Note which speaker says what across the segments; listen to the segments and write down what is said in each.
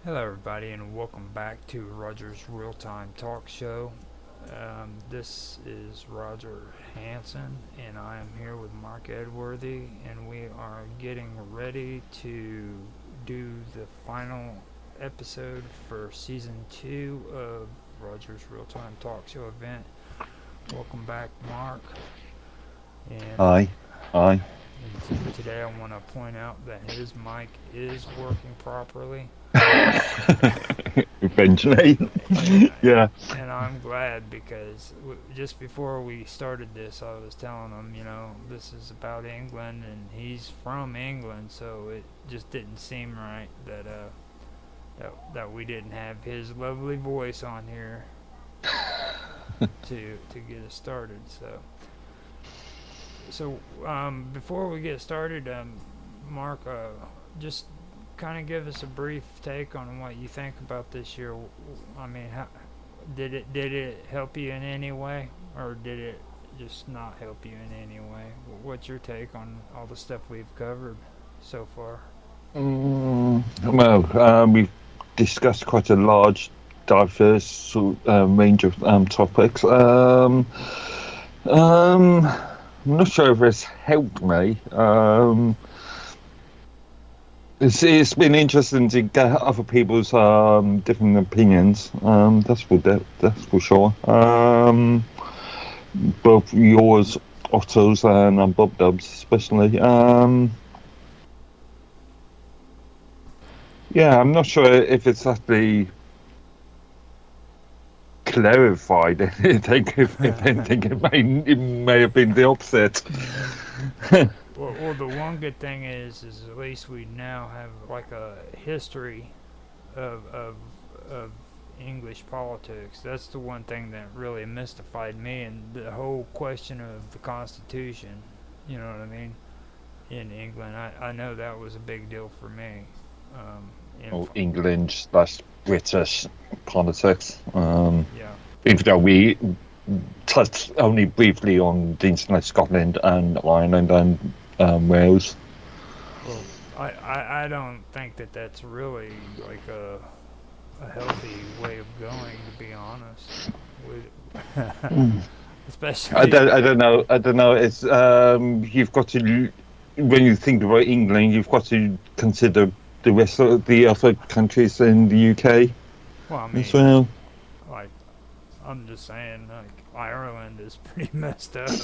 Speaker 1: Hello, everybody, and welcome back to Roger's Realtime Talkshow. This is Roger Hanson, and I am here with Mark Edworthy, and we are getting ready to do the final episode for season 2 of Roger's Realtime Talkshow event. Welcome back, Mark, and
Speaker 2: Aye, aye.
Speaker 1: today I want to point out that his mic is working properly.
Speaker 2: Eventually,
Speaker 1: and
Speaker 2: yeah.
Speaker 1: and I'm glad because just before we started this, I was telling him, this is about England, and he's from England, so it just didn't seem right that we didn't have his lovely voice on here to get us started. So before we get started, Mark, just kind of give us a brief take on what you think about this year. I mean, did it help you in any way, or did it just not help you in any way? What's your take on all the stuff we've covered so far?
Speaker 2: We've discussed quite a large, diverse range of topics. I'm not sure if it's helped me. It's been interesting to get other people's different opinions. That's for sure. Both yours, Otto's, and Bob Dubs, especially. Yeah, I'm not sure if it's actually clarified anything. If anything, it may have been the opposite.
Speaker 1: Well, the one good thing is at least we now have like a history of English politics. That's the one thing that really mystified me, and the whole question of the Constitution. You know what I mean? In England, I know that was a big deal for me. Um, in
Speaker 2: Or English/British politics.
Speaker 1: yeah,
Speaker 2: Even though we touched only briefly on things like Scotland and Ireland and Wales.
Speaker 1: well, I don't think that that's really like a healthy way of going, to be honest. With
Speaker 2: Mm.
Speaker 1: especially
Speaker 2: I don't know. I don't know. It's you've got to when you think about England, you've got to consider the rest of the other countries in the UK
Speaker 1: well, I
Speaker 2: as
Speaker 1: mean,
Speaker 2: well.
Speaker 1: like I'm just saying, like Ireland is pretty messed up.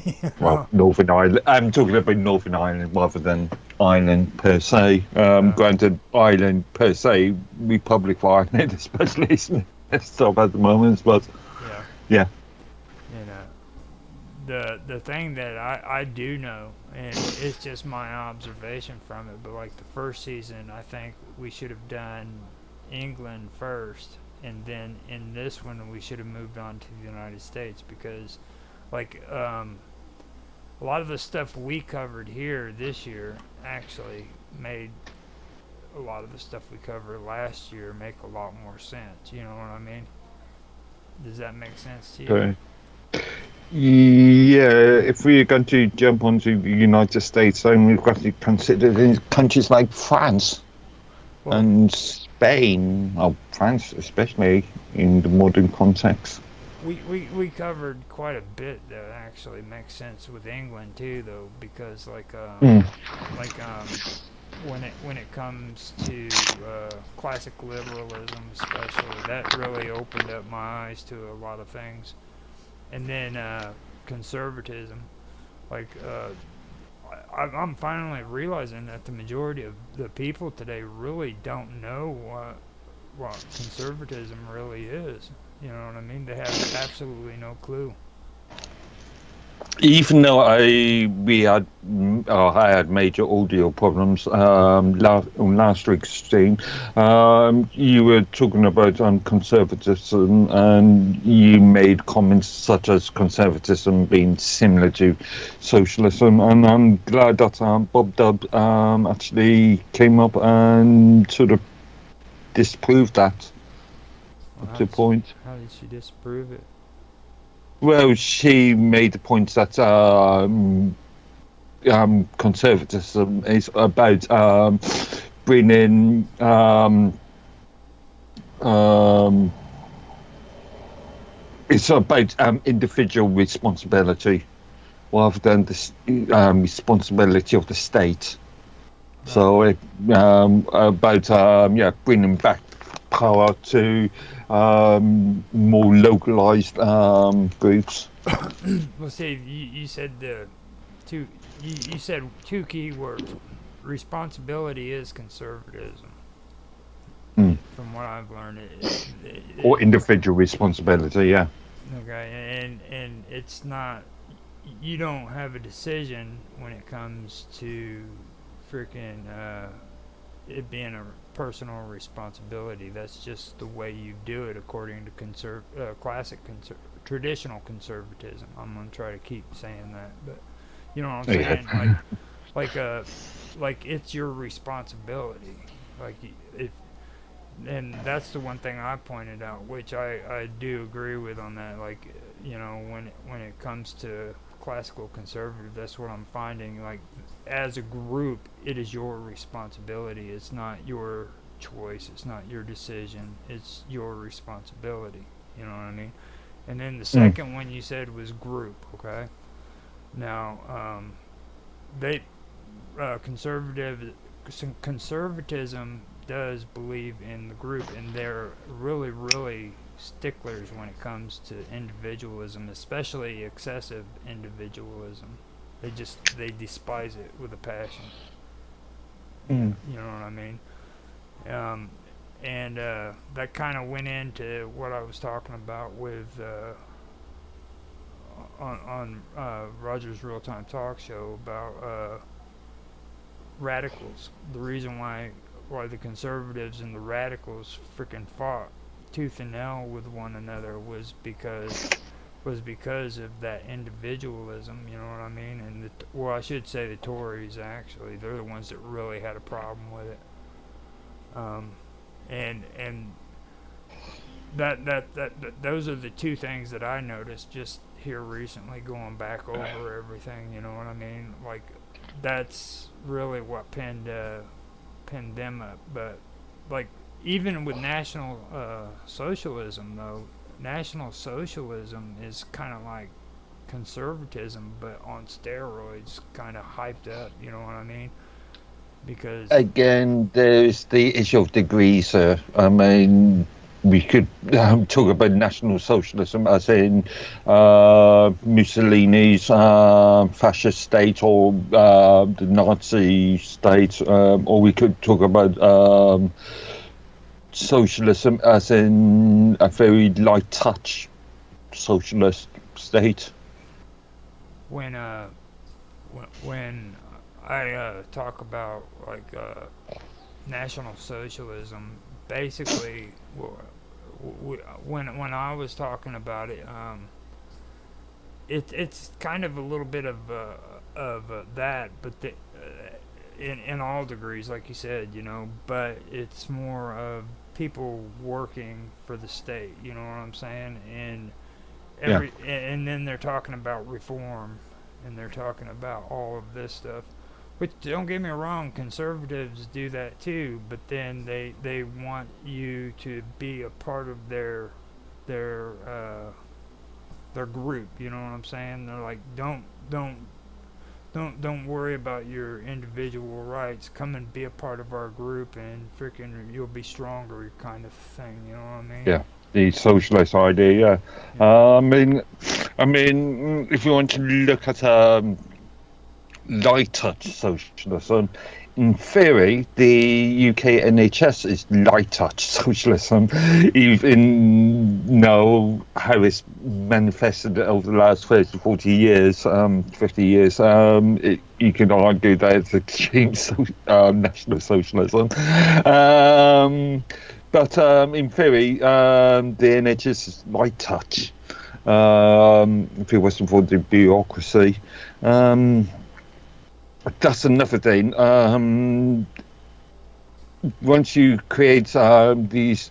Speaker 1: you
Speaker 2: Well,
Speaker 1: know?
Speaker 2: Northern Ireland. I'm talking about Northern Ireland rather than Ireland per se.
Speaker 1: Uh,
Speaker 2: Granted, Ireland per se, Republic of Ireland, especially, is messed up at the moment. But
Speaker 1: yeah,
Speaker 2: yeah,
Speaker 1: you know. The thing that I do know, and it's just my observation from it, but like the first season, I think we should have done England first, and then in this one we should have moved on to the United States because, like, a lot of the stuff we covered here this year actually made a lot of the stuff we covered last year make a lot more sense. You know what I mean? Does that make sense to you?
Speaker 2: so yeah. If we're going to jump onto the United States, then we've got to consider countries like France
Speaker 1: Well,
Speaker 2: and Spain. Oh, France, especially in the modern context.
Speaker 1: we covered quite a bit that actually makes sense with England too, though, because
Speaker 2: Mm.
Speaker 1: when it comes to classic liberalism, especially, that really opened up my eyes to a lot of things, and then conservatism, like. I'm finally realizing that the majority of the people today really don't know what conservatism really is. You know what I mean? They have absolutely no clue.
Speaker 2: Even though I had major audio problems last week's stream, you were talking about conservatism, and you made comments such as conservatism being similar to socialism, and I'm glad that Bob Dub actually came up and sort of disproved that
Speaker 1: Well,
Speaker 2: up to a point.
Speaker 1: how did she disprove it?
Speaker 2: Well, she made the point that conservatism is about bringing. um, it's about individual responsibility rather than the responsibility of the state.
Speaker 1: Right.
Speaker 2: So about yeah, bringing back power to more localized groups.
Speaker 1: Well, see, you said the two. You said two key words. Responsibility is conservatism.
Speaker 2: Mm.
Speaker 1: From what I've learned,
Speaker 2: Or individual responsibility. Yeah.
Speaker 1: okay, and it's not. You don't have a decision when it comes to freaking it being a personal responsibility. That's just the way you do it according to traditional conservatism. I'm gonna try to keep saying that, but you know what I'm
Speaker 2: Yeah.
Speaker 1: saying? Like uh, like it's your responsibility. Like if and that's the one thing I pointed out, which I do agree with on that. Like, when it comes to classical conservative, that's what I'm finding. Like, as a group, it is your responsibility. It's not your choice. It's not your decision. It's your responsibility. You know what I mean? And then the
Speaker 2: Mm.
Speaker 1: second one you said was group. Okay. Now, they conservative conservatism does believe in the group, and they're really sticklers when it comes to individualism, especially excessive individualism. They despise it with a passion.
Speaker 2: Mm.
Speaker 1: You know what I mean? Um, and that kind of went into what I was talking about with on Roger's Real-Time Talk Show about radicals. The reason why the conservatives and the radicals freaking fought tooth and nail with one another was because of that individualism. You know what I mean? And well, I should say the Tories actually. They're the ones that really had a problem with it. Um, and those are the two things that I noticed just here recently, going back over everything. You know what I mean? Like, that's really what pinned them up. But like, even with National Socialism, though, National Socialism is kind of like conservatism, but on steroids, kind of hyped up. You know what I mean? Because
Speaker 2: Again, there's the issue of degrees, sir. I mean, we could talk about National Socialism as in Mussolini's fascist state or the Nazi state, or we could talk about socialism as in a very light touch socialist state.
Speaker 1: when when I talk about like National Socialism, basically, when I was talking about it, it's kind of a little bit of that, but in all degrees, like you said, but it's more of people working for the state. You know what I'm saying?
Speaker 2: Yeah.
Speaker 1: And then they're talking about reform, and they're talking about all of this stuff. Which, don't get me wrong, conservatives do that too, but then they want you to be a part of their their group. You know what I'm saying? They're like, don't worry about your individual rights. Come and be a part of our group, and freaking you'll be stronger, kind of thing. You know what I mean?
Speaker 2: Yeah, the socialist idea. Yeah,
Speaker 1: Yeah.
Speaker 2: if you want to look at light touch socialism, in theory, the UK NHS is light touch socialism. Even know how it's manifested over the last 30, 40 years, 50 years, you can argue that it's extreme national socialism. Um, but in theory, the NHS is light touch. If it wasn't for the bureaucracy. That's another thing. Once you create these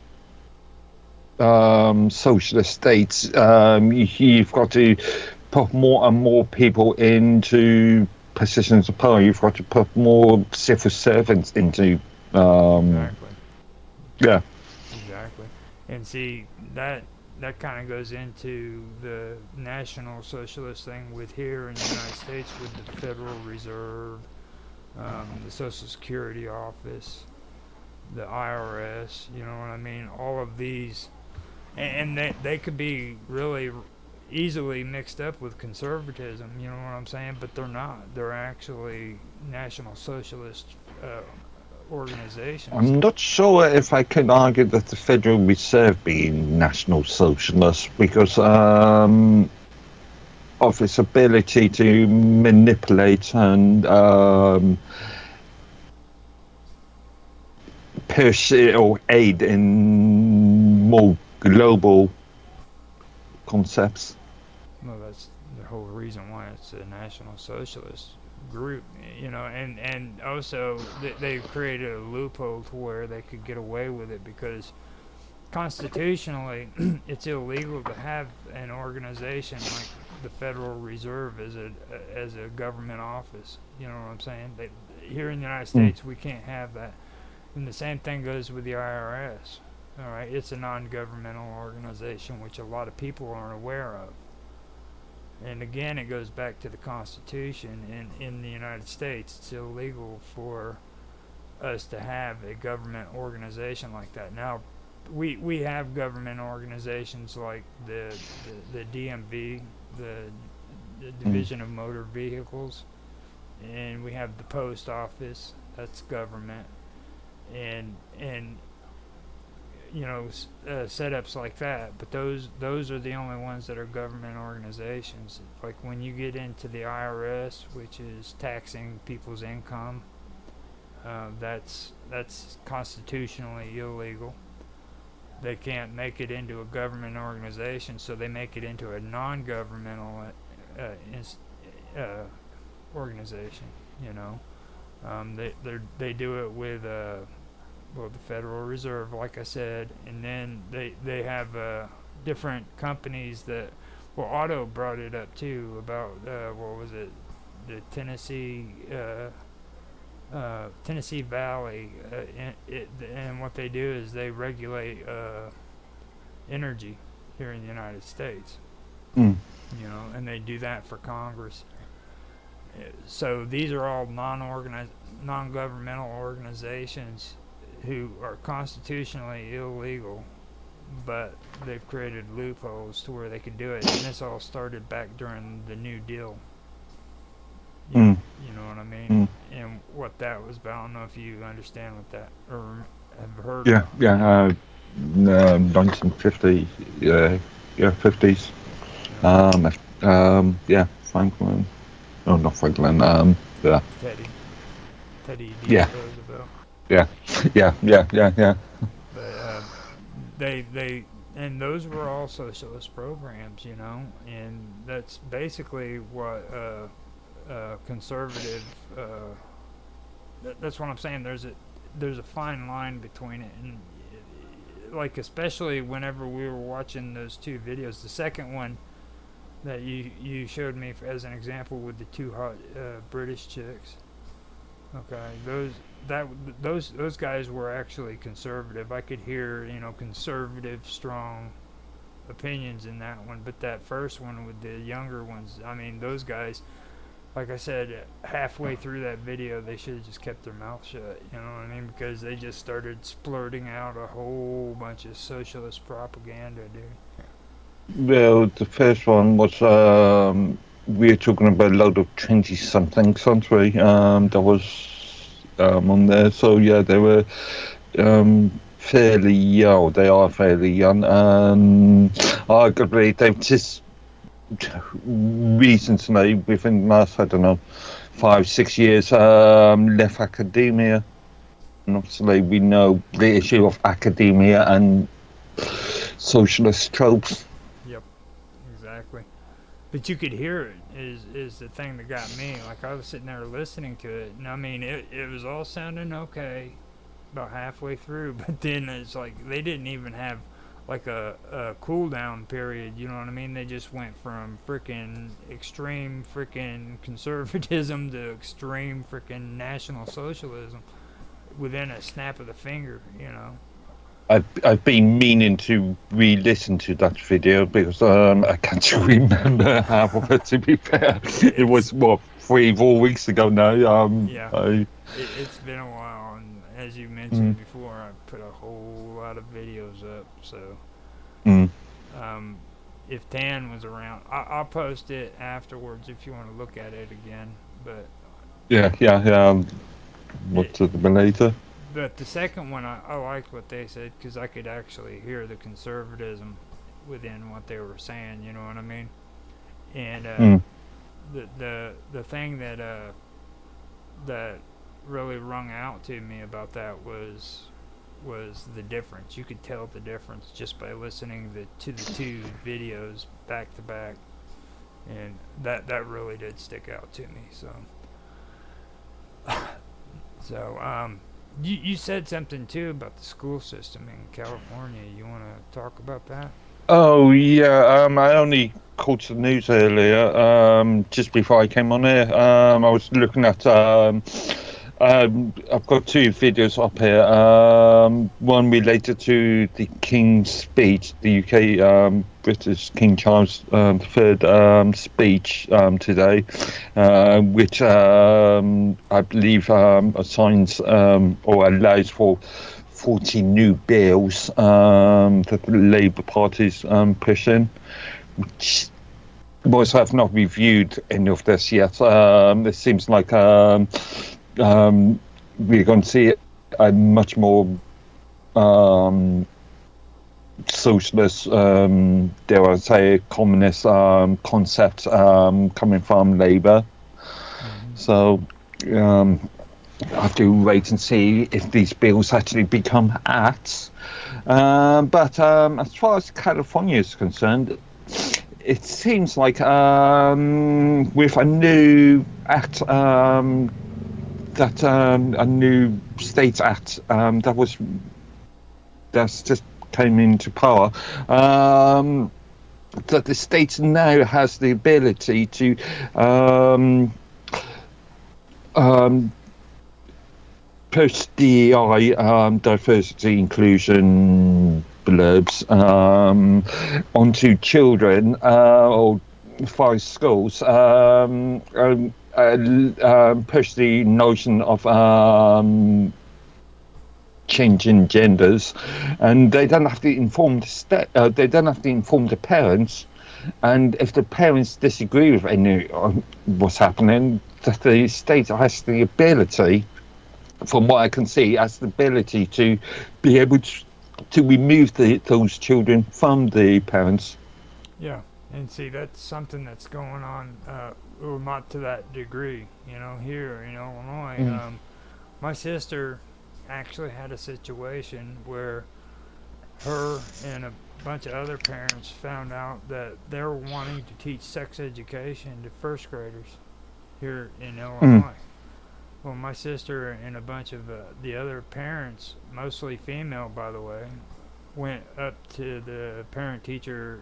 Speaker 2: socialist states, you've got to put more and more people into positions of power. You've got to put more civil servants into. Um,
Speaker 1: Exactly.
Speaker 2: yeah.
Speaker 1: Exactly. And see that that kind of goes into the National Socialist thing with here in the United States with the Federal Reserve, the Social Security Office, the IRS. You know what I mean? All of these, and they could be really easily mixed up with conservatism. You know what I'm saying? But they're not. They're actually National Socialist organizations.
Speaker 2: I'm not sure if I can argue that the Federal Reserve being National Socialist because of its ability to manipulate and pursue or aid in more global concepts.
Speaker 1: Well, that's the whole reason why it's a National Socialist group, you know, and also they created a loophole to where they could get away with it because constitutionally it's illegal to have an organization like the Federal Reserve as a government office. You know what I'm saying? Here in the United
Speaker 2: Mm,
Speaker 1: States we can't have that, and the same thing goes with the IRS. All right, it's a non-governmental organization, which a lot of people aren't aware of. And again, it goes back to the Constitution. In the United States, it's illegal for us to have a government organization like that. Now, we have government organizations like the DMV, the
Speaker 2: mm,
Speaker 1: Division of Motor Vehicles, and we have the post office. That's government, and you know setups like that. But those are the only ones that are government organizations. Like when you get into the IRS, which is taxing people's income, that's constitutionally illegal. They can't make it into a government organization, so they make it into a non-governmental uh, ins- uh, organization. You know, they do it with well, the Federal Reserve, like I said, and then they have different companies that. Well, Otto brought it up too about what was it, the Tennessee Valley, and what they do is they regulate energy here in the United States.
Speaker 2: mm.
Speaker 1: You know, and they do that for Congress. So these are all non-governmental organizations who are constitutionally illegal, but they've created loopholes to where they can do it. And this all started back during the New Deal. You,
Speaker 2: Mm,
Speaker 1: you know what I mean?
Speaker 2: mm.
Speaker 1: And what that was about. I don't know if you understand what that or have heard
Speaker 2: Yeah,
Speaker 1: about.
Speaker 2: yeah. 1950, yeah, 50s.
Speaker 1: You know,
Speaker 2: Yeah, Franklin. Oh, not Franklin. Yeah,
Speaker 1: Teddy, Teddy D.
Speaker 2: yeah,
Speaker 1: Roosevelt.
Speaker 2: yeah, yeah, yeah, yeah, yeah.
Speaker 1: But they and those were all socialist programs, you know, and that's basically what conservative. That's what I'm saying. There's a fine line between it, and like especially whenever we were watching those two videos, the second one that you showed me as an example with the two hot British chicks. Okay, that those guys were actually conservative. I could hear conservative, strong opinions in that one. But that first one with the younger ones, I mean, those guys, like I said, halfway through that video, they should have just kept their mouth shut. You know what I mean? Because they just started splurting out a whole bunch of socialist propaganda, dude.
Speaker 2: Well, the first one was we're talking about a load of 20-somethings, aren't we? That was on there. So yeah, they were fairly young. They are fairly young, and arguably they've just recently, within the last, I don't know, 5, 6 years, left academia. And obviously, we know the issue of academia and socialist tropes.
Speaker 1: Yep, exactly. But you could hear it is the thing that got me. Like I was sitting there listening to it, and I mean it was all sounding okay about halfway through, but then it's like they didn't even have like a cool down period. You know what I mean? They just went from freaking extreme freaking conservatism to extreme freaking national socialism within a snap of the finger. You know?
Speaker 2: I've been meaning to re-listen to that video because I can't remember half of it. To be fair, it
Speaker 1: It's
Speaker 2: was what 3 4 weeks ago now.
Speaker 1: yeah, it's been a while, and as you
Speaker 2: Mm,
Speaker 1: mentioned before, I put a whole lot of videos up. So
Speaker 2: mm,
Speaker 1: um, if Tan was around, I'll post it afterwards if you want to look at it again. But
Speaker 2: yeah, yeah, yeah.
Speaker 1: it,
Speaker 2: What's it later?
Speaker 1: but the second one, I liked what they said because I could actually hear the conservatism within what they were saying. You know what I mean? And
Speaker 2: Mm,
Speaker 1: the thing that really rung out to me about that was the difference. You could tell the difference just by listening to the two videos back to back, and that really did stick out to me. So you said something too about the school system in California. You want to talk about that?
Speaker 2: Oh yeah, I only caught the news earlier, just before I came on here. I was looking at I've got two videos up here. One related to the King's speech, the UK British King Charles III speech today, which I believe assigns or allows for 40 new bills that the Labour Party's pushing, which boys have not reviewed any of this yet. It seems like um, we're going to see a much more um, socialist, dare I say, communist concept coming from Labour.
Speaker 1: Mm-hmm.
Speaker 2: So um, I have to wait and see if these bills actually become acts. But as far as California is concerned, it seems like with a new act, that a new state act that's just came into power, that the state now has the ability to um, um, push DEI, diversity inclusion blurbs, onto children or five schools, push the notion of changing genders, and they don't have to inform they don't have to inform the parents, and if the parents disagree with any what's happening, that the state has the ability, from what I can see, has the ability to be able to remove those children from the parents.
Speaker 1: Yeah, and see that's something that's going on. Well, not to that degree, here in Illinois.
Speaker 2: Mm,
Speaker 1: My sister actually had a situation where her and a bunch of other parents found out that they were wanting to teach sex education to first graders here in
Speaker 2: mm,
Speaker 1: Illinois. Well, my sister and a bunch of the other parents, mostly female by the way, went up to the parent teacher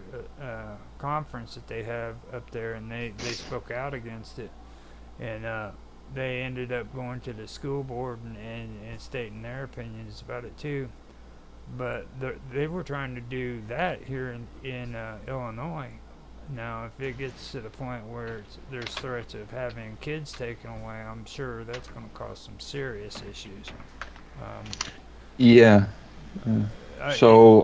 Speaker 1: conference that they have up there, and they spoke out against it. And they ended up going to the school board and stating their opinions about it too. But they were trying to do that here in Illinois. Now, if it gets to the point where there's threats of having kids taken away, I'm sure that's going to cause some serious issues. Um,
Speaker 2: yeah.
Speaker 1: it,
Speaker 2: So,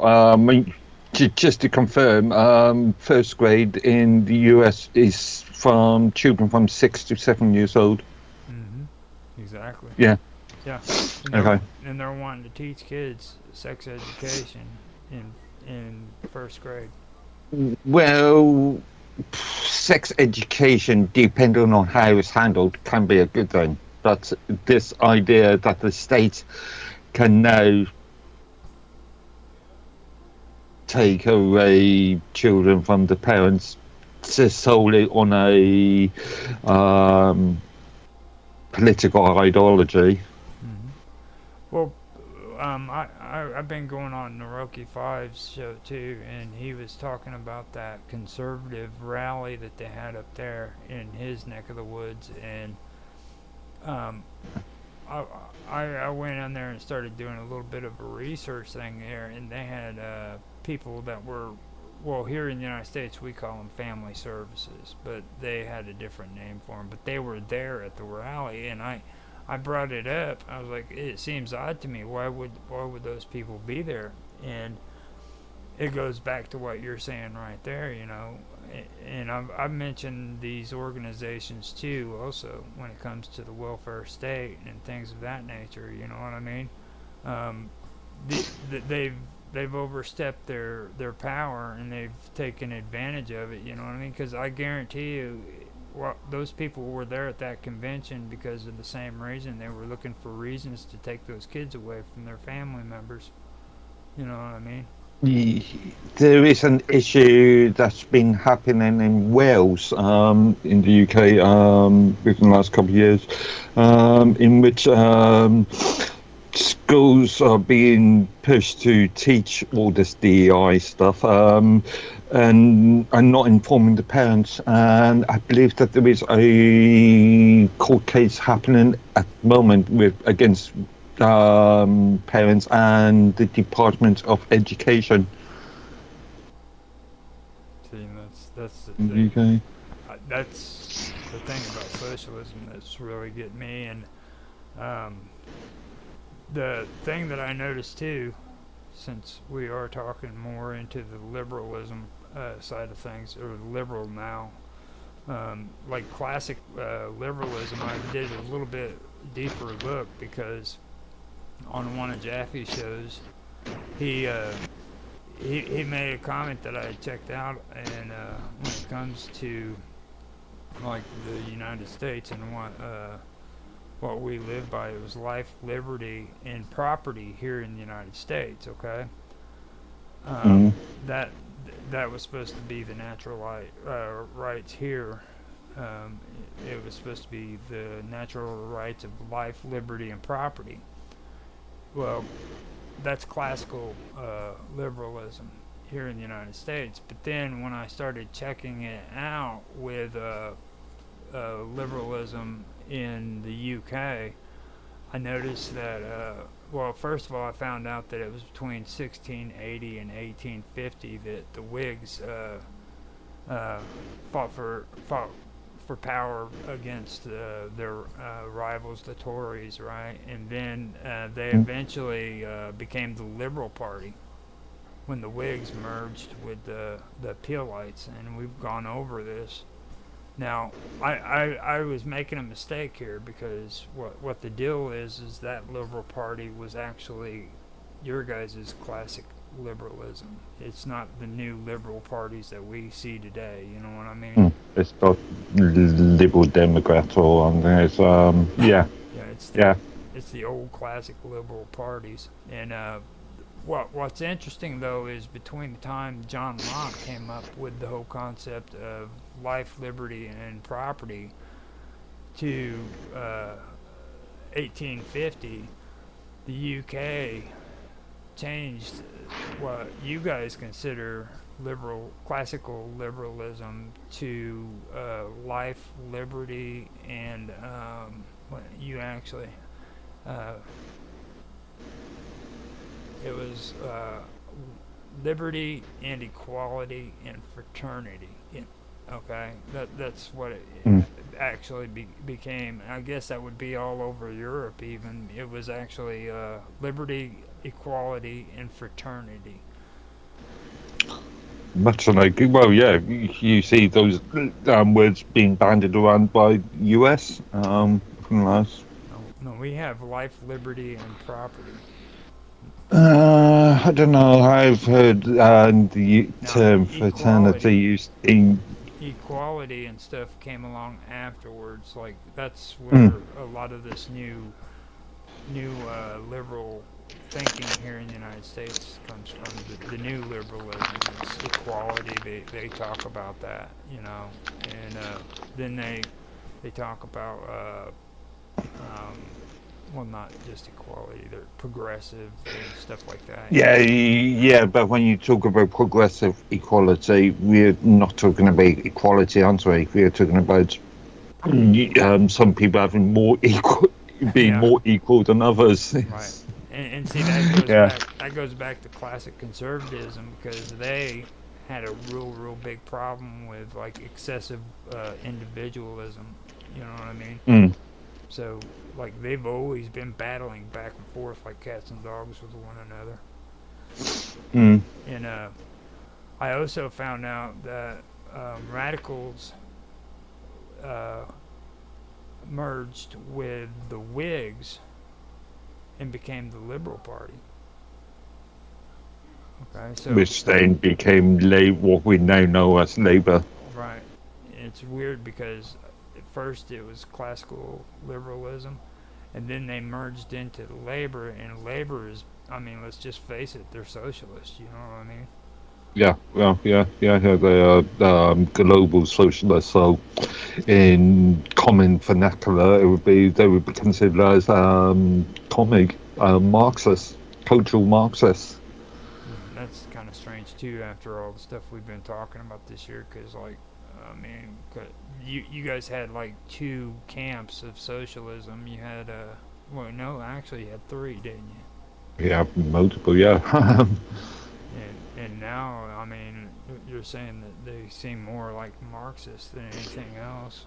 Speaker 2: just to confirm, first grade in the US is from children from 6 to 7 years old.
Speaker 1: mm-hmm, exactly.
Speaker 2: Yeah.
Speaker 1: Yeah, and
Speaker 2: Okay.
Speaker 1: they're wanting to teach kids sex education in first grade.
Speaker 2: Well, sex education, depending on how it's handled, can be a good thing. But this idea that the state can now take away children from the parents just solely on a um, political ideology.
Speaker 1: Mm-hmm. Well, I've been going on Naroki Five's show too, and he was talking about that conservative rally that they had up there in his neck of the woods, and um, I, I went in there and started doing a little bit of a research thing there, and they had people that were, well, here in the United States we call them family services, but they had a different name for them. But they were there at the rally, and I brought it up. I was like, it seems odd to me. Why would those people be there? And it goes back to what you're saying right there, you know. And I've mentioned these organizations too, also, when it comes to the welfare state and things of that nature, you know what I mean? Um, they've overstepped their power and they've taken advantage of it, you know what I mean? Because I guarantee you, well, those people were there at that convention because of the same reason. They were looking for reasons to take those kids away from their family members, you know what I mean?
Speaker 2: There is an issue that's been happening in Wales, in the UK, within the last couple of years, in which schools are being pushed to teach all this DEI stuff, and not informing the parents. And I believe that there is a court case happening at the moment with against parents and the Department of Education
Speaker 1: See, that's
Speaker 2: in the UK.
Speaker 1: that's the thing about socialism that's really getting me. And um, the thing that I noticed too, since we are talking more into the liberalism side of things, or liberal now, like classic liberalism, I did a little bit deeper look because on one of Jaffe's shows, he he made a comment that I had checked out, and when it comes to like the United States and what we live by, it was life, liberty, and property here in the United States. Okay, um,
Speaker 2: Mm.
Speaker 1: that that was supposed to be the natural rights here. Um, it was supposed to be the natural rights of life, liberty, and property. Well, that's classical liberalism here in the United States. But then when I started checking it out with liberalism in the UK, I noticed that, well, first of all, I found out that it was between 1680 and 1850 that the Whigs uh, fought for power against their rivals, the Tories, right? And then they eventually became the Liberal Party when the Whigs merged with the Peelites, and we've gone over this. Now, I was making a mistake here because what the deal is that Liberal Party was actually your guys' classic liberalism. It's not the new liberal parties that we see today. You know what I mean?
Speaker 2: It's got Liberal Democrat or on there. It's, yeah,
Speaker 1: Yeah, it's the
Speaker 2: yeah.
Speaker 1: it's the old classic liberal parties. And what's interesting though is between the time John Locke came up with the whole concept of life, liberty, and property to 1850, the UK changed what you guys consider classical liberalism to life, liberty, and what you actually, uh, it was liberty and equality and fraternity. Yeah. Okay, that's what it
Speaker 2: Mm.
Speaker 1: actually became. I guess that would be all over Europe. Even it was actually liberty, equality, and fraternity.
Speaker 2: Much like, well, yeah, you see those words being bandied around by US from last.
Speaker 1: No, no, we have life, liberty, and property.
Speaker 2: I don't know. I've heard the
Speaker 1: Now,
Speaker 2: term fraternity used in.
Speaker 1: equality and stuff came along afterwards. Like that's
Speaker 2: Mm.
Speaker 1: where a lot of this new liberal thinking here in the United States comes from. The new liberalism is equality. They talk about that, you know, and then they talk about well, not just equality. They're progressive and stuff like that, you
Speaker 2: Yeah,
Speaker 1: know.
Speaker 2: yeah, but when you talk about progressive equality, we're not talking about equality, aren't we? We're talking about some people having more equal. being
Speaker 1: Yeah,
Speaker 2: more equal than others.
Speaker 1: right. And see that goes
Speaker 2: Yeah.
Speaker 1: back to classic conservatism because they had a real big problem with like excessive individualism. You know what I mean?
Speaker 2: Mm,
Speaker 1: So like they've always been battling back and forth like cats and dogs with one another.
Speaker 2: mm.
Speaker 1: And I also found out that radicals uh, merged with the Whigs and became the Liberal Party. Okay, so
Speaker 2: Which then became what we now know as Labour.
Speaker 1: right, it's weird because at first it was classical liberalism, and then they merged into Labor, and Labor is, I mean, let's just face it, they're socialists. You know what I mean?
Speaker 2: Yeah, well, yeah. They are global socialists. So, in common vernacular, they would be considered as comic Marxists, cultural Marxists.
Speaker 1: That's kind of strange too after all the stuff we've been talking about this year, because like, I mean, you guys had like two camps of socialism. You had well, no, actually, you had three, didn't you?
Speaker 2: Yeah, multiple. Yeah.
Speaker 1: And now, I mean, you're saying that they seem more like Marxists than anything else.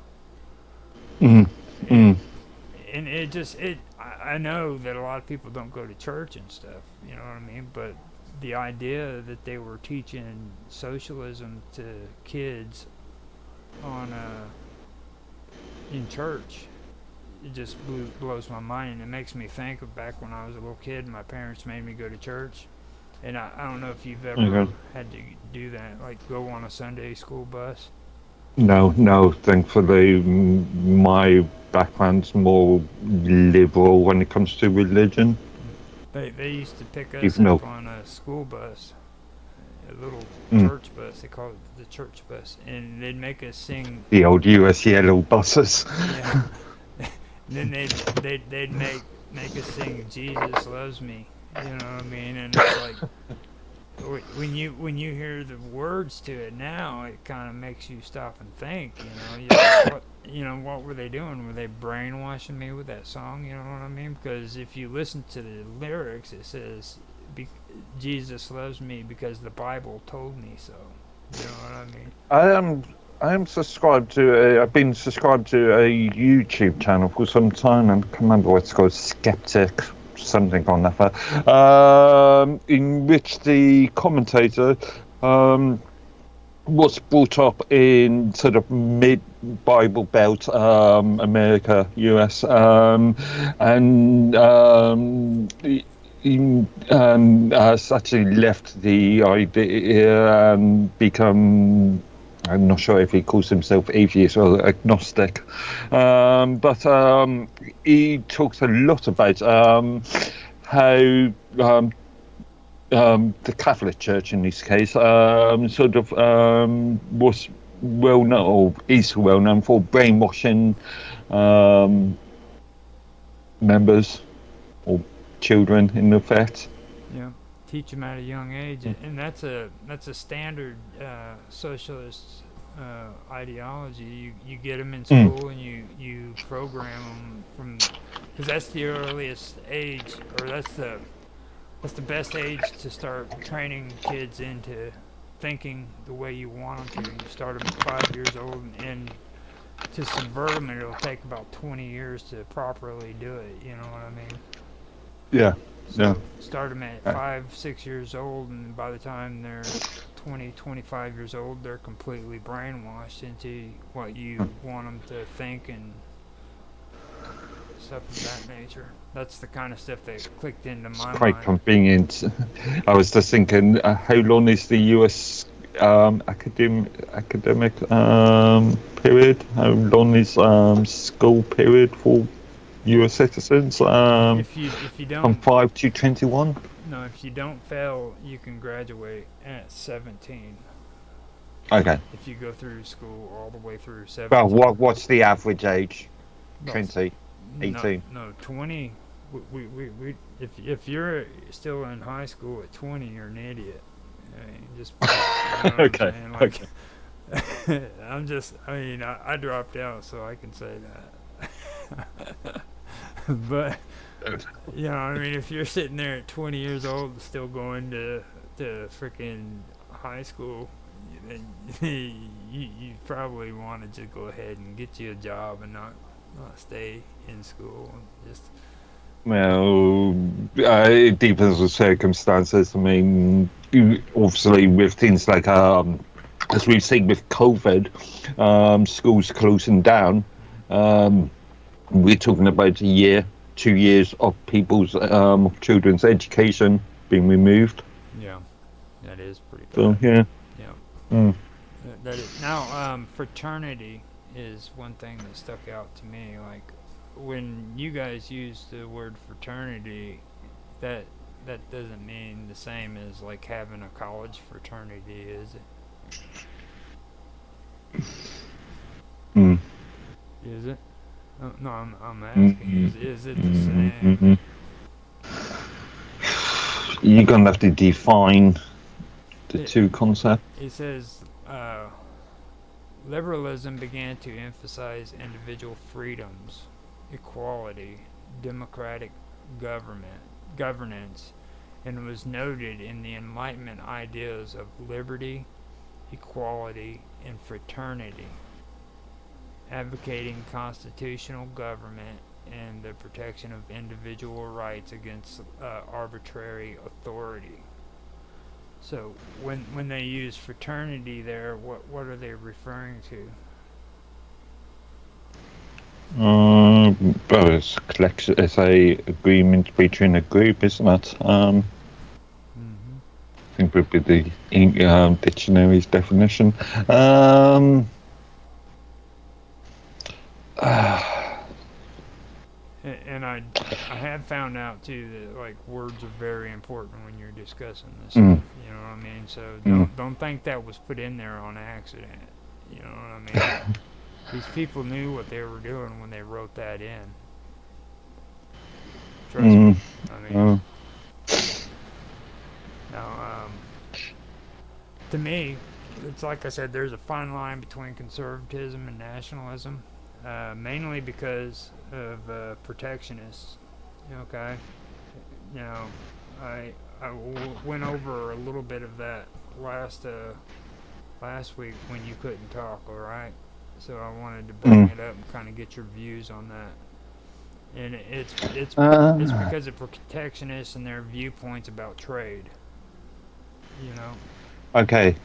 Speaker 2: mm,
Speaker 1: And
Speaker 2: mm.
Speaker 1: it just I know that a lot of people don't go to church and stuff. You know what I mean? But the idea that they were teaching socialism to kids on in church, it just blows my mind, and it makes me think of back when I was a little kid. My parents made me go to church, and I don't know if you've ever
Speaker 2: Okay.
Speaker 1: had to do that, like go on a Sunday school bus.
Speaker 2: No, no. Thankfully, my background's more liberal when it comes to religion.
Speaker 1: They used to pick us
Speaker 2: Even though
Speaker 1: up on a school bus, a little
Speaker 2: mm,
Speaker 1: church bus. They call it the church bus, and they'd make us sing.
Speaker 2: the old US yellow buses.
Speaker 1: Yeah, and then they'd make us sing "Jesus Loves Me." You know what I mean? And it's like when you hear the words to it now, it kind of makes you stop and think. You know, you're like, what? You know, what were they doing? Were they brainwashing me with that song? You know what I mean? Because if you listen to the lyrics, it says, "Jesus loves me because the Bible told me so." You know what I mean?
Speaker 2: I am I am subscribed to I've been subscribed to a YouTube channel for some time and I can't remember what it's called, Skeptic something on that. In which the commentator um, was brought up in sort of mid Bible Belt, America, US, and he has actually left the idea and become. I'm not sure if he calls himself atheist or agnostic, but he talks a lot about how the Catholic Church in this case sort of was well known or is well known for brainwashing um, members or children in effect.
Speaker 1: Yeah, teach them at a young age, and that's a standard socialist ideology. You get them in
Speaker 2: Mm,
Speaker 1: school and you program them from because that's the earliest age, or that's the best age to start training kids into thinking the way you want them to. You start them at 5 years old, and to subvert them, it'll take about 20 years to properly do it. You know what I mean?
Speaker 2: yeah, yeah.
Speaker 1: So start them at 5, 6 years old, and by the time they're 20, 25 years old, they're completely brainwashed into what you want them to think and stuff of that nature. That's the kind of stuff that clicked into
Speaker 2: It's
Speaker 1: my
Speaker 2: quite
Speaker 1: mind.
Speaker 2: convenient. I was just thinking, how long is the US academic period? How long is school period for US citizens?
Speaker 1: If you
Speaker 2: From
Speaker 1: don't
Speaker 2: 5 to 21.
Speaker 1: no, if you don't fail, you can graduate at 17.
Speaker 2: Okay.
Speaker 1: If you go through school all the way through
Speaker 2: Well,
Speaker 1: 17.
Speaker 2: what's the average age?
Speaker 1: Well,
Speaker 2: 20,
Speaker 1: no,
Speaker 2: 18.
Speaker 1: no, 20. If you're still in high school at 20, you're an idiot. I mean, just you know what I'm
Speaker 2: Okay.
Speaker 1: saying?
Speaker 2: Okay.
Speaker 1: Like, I mean, I dropped out, so I can say that. But I mean, if you're sitting there at 20 years old still going to freaking high school, then you probably want to just go ahead and get you a job and not stay in school. Just
Speaker 2: Well, it depends on circumstances. I mean, obviously, with things like, as we've seen with COVID, schools closing down, um, we're talking about a year, 2 years of people's, children's education being removed.
Speaker 1: yeah, that is pretty
Speaker 2: So,
Speaker 1: bad.
Speaker 2: yeah.
Speaker 1: Yeah,
Speaker 2: Mm.
Speaker 1: that is. Now, fraternity is one thing that stuck out to me. Like when you guys use the word fraternity, that that doesn't mean the same as like having a college fraternity, is it?
Speaker 2: Mm.
Speaker 1: Is it? No, I'm asking.
Speaker 2: Mm.
Speaker 1: Is it the
Speaker 2: Mm.
Speaker 1: same?
Speaker 2: Mm. You're going to have to define the
Speaker 1: It
Speaker 2: two concepts.
Speaker 1: it says liberalism began to emphasize individual freedoms, equality, democratic government governance, and was noted in the Enlightenment ideas of liberty, equality, and fraternity, advocating constitutional government and the protection of individual rights against arbitrary authority. So when they use fraternity there, what are they referring to?
Speaker 2: Well, it's a collection. It's a agreement between a group, isn't it?
Speaker 1: Hmm.
Speaker 2: I think would be the dictionary's definition. Um,
Speaker 1: And I have found out too that like words are very important when you're discussing this
Speaker 2: mm,
Speaker 1: stuff. You know what I mean? So
Speaker 2: mm.
Speaker 1: don't think that was put in there on accident. You know what I mean? These people knew what they were doing when they wrote that in. Trust me.
Speaker 2: Mm.
Speaker 1: I mean,
Speaker 2: Uh,
Speaker 1: now to me, it's like I said, there's a fine line between conservatism and nationalism, mainly because of protectionists. Okay, you know, went over a little bit of that last last week when you couldn't talk. All right, so I wanted to bring
Speaker 2: mm.
Speaker 1: it up and kind of get your views on that. And it's
Speaker 2: Uh,
Speaker 1: because of protectionists and their viewpoints about trade. You know.
Speaker 2: okay.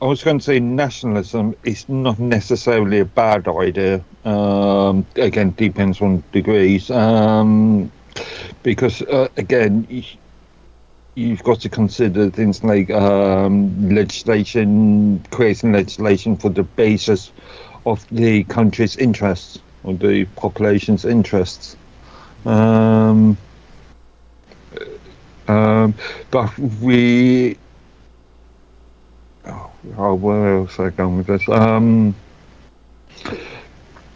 Speaker 2: I was going to say nationalism is not necessarily a bad idea. Again, depends on degrees. Because again, you've got to consider things like legislation, creating legislation for the basis of the country's interests or the population's interests. Um, um, but we, where else am I going with this?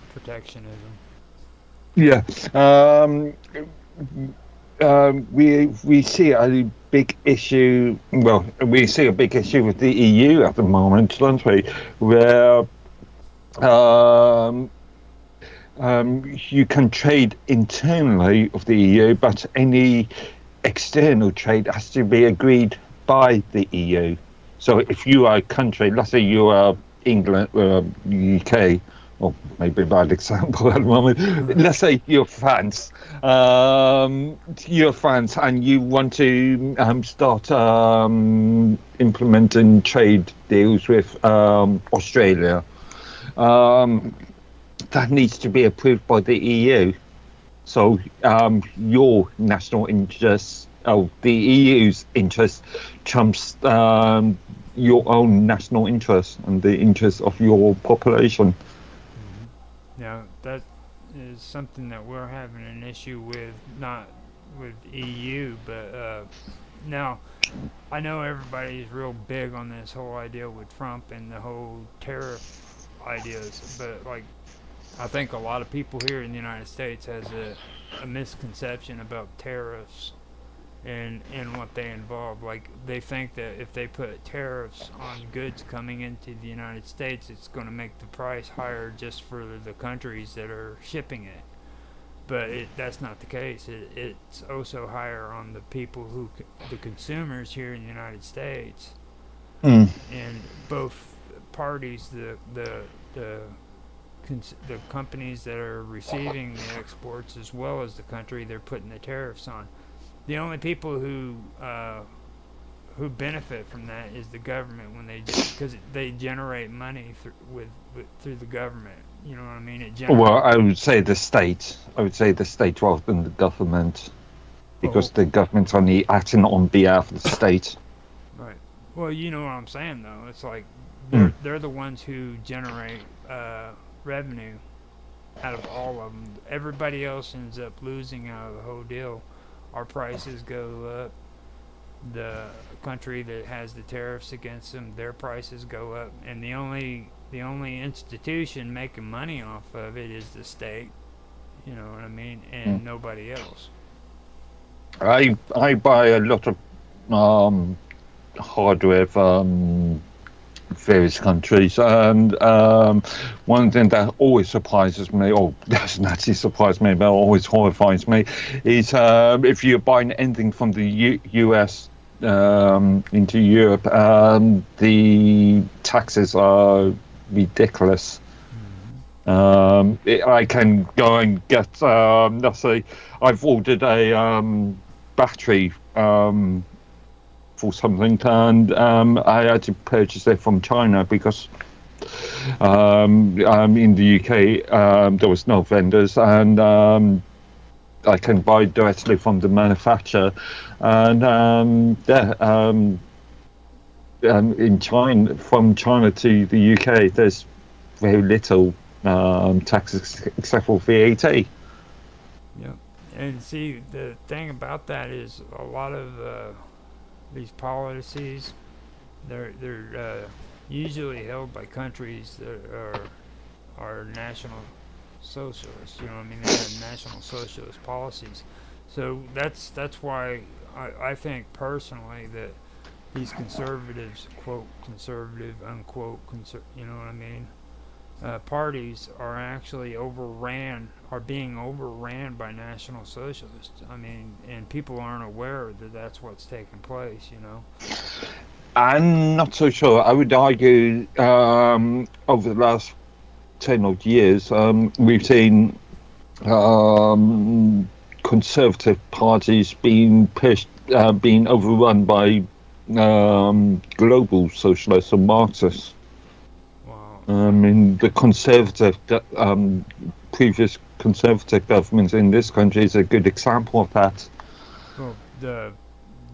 Speaker 1: Protectionism.
Speaker 2: Yeah, um, we see a big issue. Well, we see a big issue with the EU at the moment, don't we? Where um, you can trade internally of the EU, but any external trade has to be agreed by the EU. So if you are a country, let's say you are England, UK, or maybe a bad example at the moment. Let's say you're France, and you want to start implementing trade deals with Australia. Um, that needs to be approved by the EU. So your national interests, the EU's interest, trumps your own national interests and the interests of your population.
Speaker 1: Hmm. Now that is something that we're having an issue with, not with EU, but now I know everybody's real big on this whole idea with Trump and the whole tariff ideas, but like I think a lot of people here in the United States has a misconception about tariffs and what they involve. Like they think that if they put tariffs on goods coming into the United States, it's going to make the price higher just for the countries that are shipping it. but that's not the case. It's also higher on the people the consumers here in the United States,
Speaker 2: Mm.
Speaker 1: and both parties, the the companies that are receiving the exports as well as the country they're putting the tariffs on. The only people who benefit from that is the government when because they generate money through the government. You know what I mean? It
Speaker 2: Well,
Speaker 1: generates.
Speaker 2: I would say the state. I would say the state rather than the government, because
Speaker 1: Well,
Speaker 2: the government's only acting on behalf of the state.
Speaker 1: right. Well, you know what I'm saying though. It's like
Speaker 2: Mm.
Speaker 1: they're the ones who generate revenue out of all of them. Everybody else ends up losing out of the whole deal. Our prices go up. The country that has the tariffs against them, their prices go up, and the only institution making money off of it is the state. You know what I mean?
Speaker 2: Mm.
Speaker 1: And nobody else.
Speaker 2: I buy a lot of hardware from various countries, and one thing that always surprises me, or doesn't actually surprise me, but always horrifies me, is if you're buying anything from the US into Europe, the taxes are ridiculous.
Speaker 1: Mm-hmm.
Speaker 2: I can go and get, let's say, I've ordered a battery for something, and I had to purchase it from China because in the UK there was no vendors, and I can buy directly from the manufacturer, and in China, from China to the UK, there's very little taxes except for VAT.
Speaker 1: Yep. And see, the thing about that is a lot of these policies, they're usually held by countries that are national socialists. You know what I mean? They have national socialist policies. So that's why I think personally that these conservatives, quote conservative, unquote, you know what I mean? Parties are actually are being overran by national socialists. I mean, and people aren't aware that that's what's taking place. You know.
Speaker 2: I'm not so sure. I would argue over the last 10 odd years, we've seen conservative parties being pushed, being overrun by global socialists and Marxists.
Speaker 1: Well,
Speaker 2: I mean, the previous conservative governments in this country is a good example of that.
Speaker 1: well,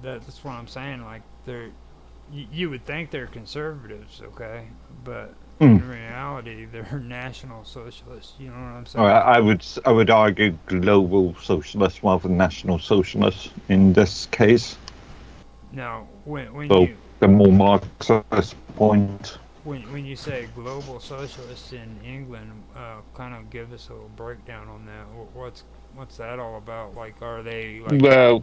Speaker 1: that's what I'm saying. Like you would think they're conservatives, okay, but
Speaker 2: Mm.
Speaker 1: in reality, they're national socialists. You know what I'm
Speaker 2: All
Speaker 1: saying?
Speaker 2: right, I would argue global socialists rather than national socialists in this case.
Speaker 1: Now, when
Speaker 2: So
Speaker 1: you
Speaker 2: the more Marxist point.
Speaker 1: when you say global socialists in England, kind of give us a little breakdown on that. What's that all about? Like, are they like?
Speaker 2: Well,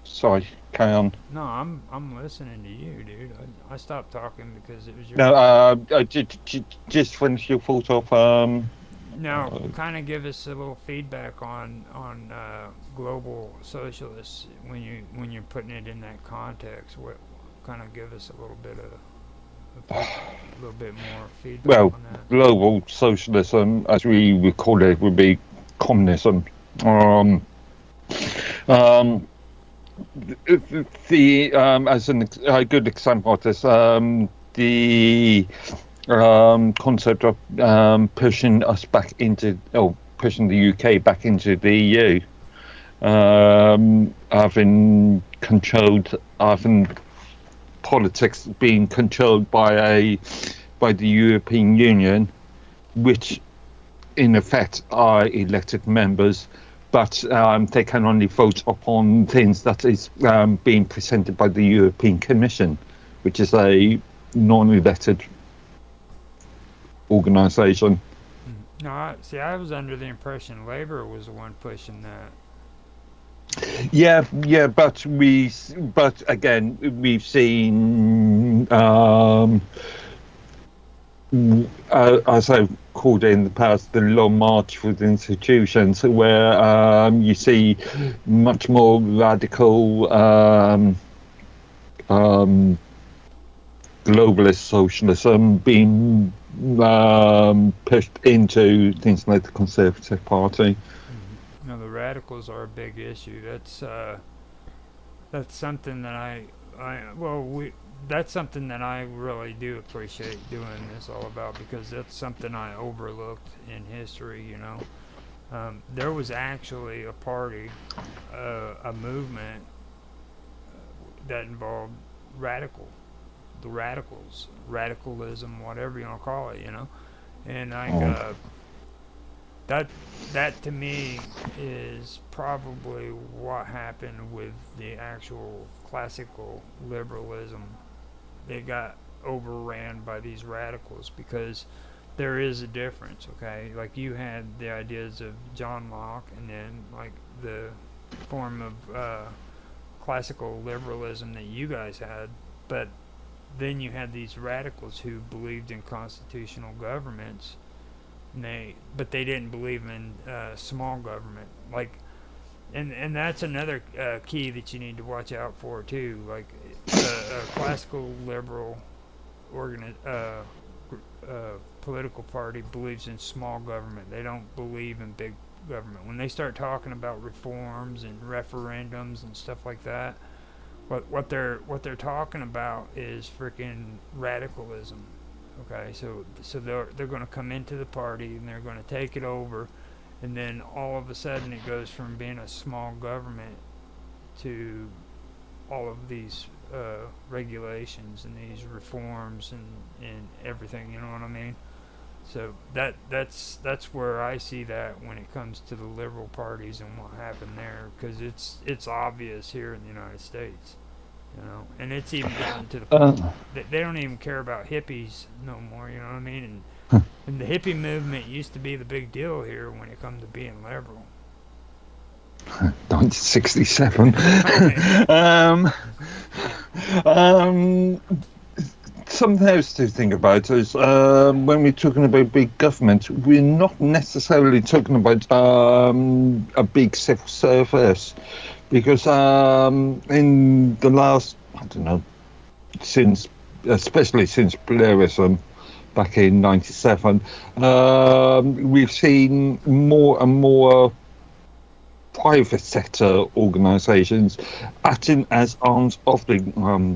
Speaker 2: sorry, carry on.
Speaker 1: No, I'm listening to you, dude. I stopped talking because it was your
Speaker 2: No,
Speaker 1: turn.
Speaker 2: just finish your thought off.
Speaker 1: Now, kind of give us a little feedback on global socialists when you're putting it in that context. What kind of give us a little bit a little bit more feedback
Speaker 2: Well,
Speaker 1: on that.
Speaker 2: global socialism, as we would call it, would be communism. Um, um, as a good example of this, the concept of pushing the UK back into the EU, having politics being controlled by the European Union, which in effect are elected members, but they can only vote upon things that is being presented by the European Commission, which is a non-elected organisation.
Speaker 1: No, see, I was under the impression Labor was the one pushing that.
Speaker 2: Yeah, yeah, but again, we've seen as I've called it in the past, the long march with institutions, where you see much more radical um, globalist socialism being pushed into things like the Conservative Party.
Speaker 1: No, the radicals are a big issue. That's something that I well we that's something that I really do appreciate doing this all about because that's something I overlooked in history. There was actually a party, a movement that involved radical, the radicals, radicalism, whatever you want to call it. And like
Speaker 2: Oh.
Speaker 1: that that to me is probably what happened with the actual classical liberalism. They got overran by these radicals because there is a difference, okay? Like you had the ideas of John Locke and then like the form of classical liberalism that you guys had, but then you had these radicals who believed in constitutional governments but they didn't believe in small government. And that's another key that you need to watch out for too. Like a classical liberal organi- uh, political party believes in small government. They don't believe in big government. When they start talking about reforms and referendums and stuff like that, what they're talking about is freaking radicalism. Okay, so they're going to come into the party and they're going to take it over, and then all of a sudden it goes from being a small government to all of these regulations and these reforms and everything. You know what I mean? So that's where I see that when it comes to the liberal parties and what happened there, because it's obvious here in the United States. And it's even gotten to the point
Speaker 2: Uh,
Speaker 1: that they don't even care about hippies no more. You know what I mean? And the hippie movement used to be the big deal here when it comes to being liberal.
Speaker 2: 1967.
Speaker 1: Right.
Speaker 2: um, um, Something else to think about is when we're talking about big government, we're not necessarily talking about a big civil service, because in the last, I don't know, since especially since Blairism back in '97, we've seen more and more private sector organisations acting as arms of the
Speaker 1: Mm-hmm.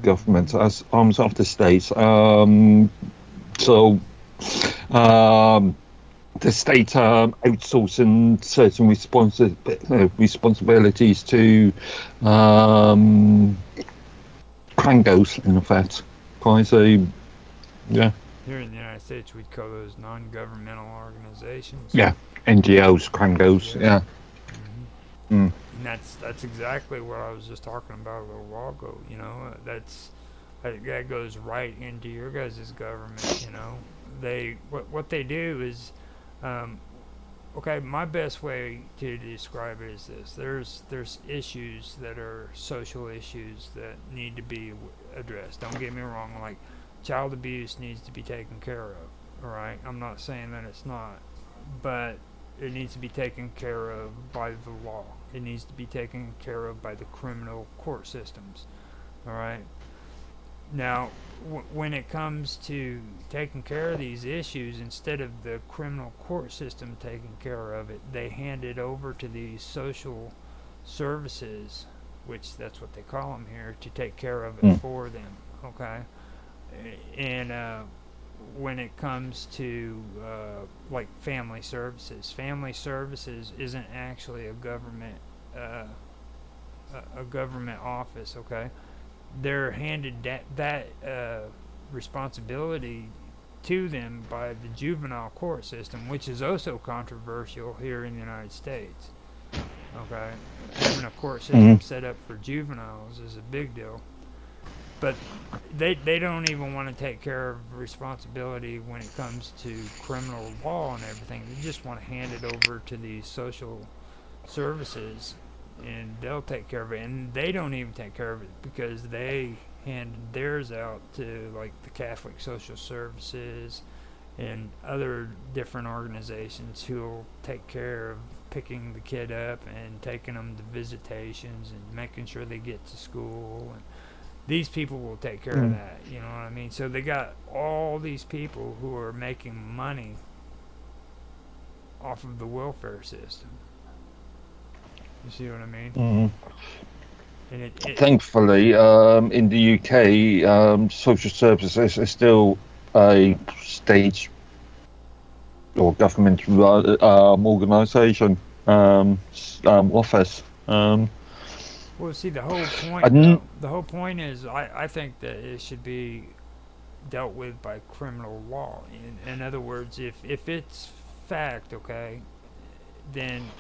Speaker 2: government, as arms of the state. So um, the state outsourcing certain responsibilities to um, Krangos, in effect. Quite a, yeah,
Speaker 1: Here in the United States, we'd call those non-governmental organizations,
Speaker 2: yeah, NGOs, Krangos,
Speaker 1: NGOs.
Speaker 2: yeah.
Speaker 1: Mm-hmm.
Speaker 2: Mm.
Speaker 1: And that's exactly what I was just talking about a little while ago. That goes right into your guys' government. They what they do is, um, okay. My best way to describe it is this: there's issues that are social issues that need to be addressed. Don't get me wrong. Like child abuse needs to be taken care of. All right. I'm not saying that it's not, but it needs to be taken care of by the law. It needs to be taken care of by the criminal court systems. All right. Now, when it comes to taking care of these issues, instead of the criminal court system taking care of it, they hand it over to these social services, which that's what they call them here, to take care of it
Speaker 2: Mm.
Speaker 1: for them. Okay. And when it comes to like family services isn't actually uh, a government office. Okay, they're handed that responsibility to them by the juvenile court system, which is also controversial here in the United States. Okay, having a court system
Speaker 2: Mm.
Speaker 1: set up for juveniles is a big deal, but they don't even want to take care of responsibility when it comes to criminal law and everything. They just want to hand it over to these social services and they'll take care of it, and they don't even take care of it because handed theirs out to like the Catholic Social Services and other different organizations who will take care of picking the kid up and taking them to visitations and making sure they get to school. And these people will take care of
Speaker 2: Mm.
Speaker 1: that. You know what I mean? So they got all these people who are making money off of the welfare system. You see what I mean?
Speaker 2: Mm.
Speaker 1: And it
Speaker 2: Thankfully, in the UK, social services is still a state or government organisation, office.
Speaker 1: well, see, the whole point
Speaker 2: And
Speaker 1: though, the whole point is, I think that it should be dealt with by criminal law. In other words, if it's fact, okay, then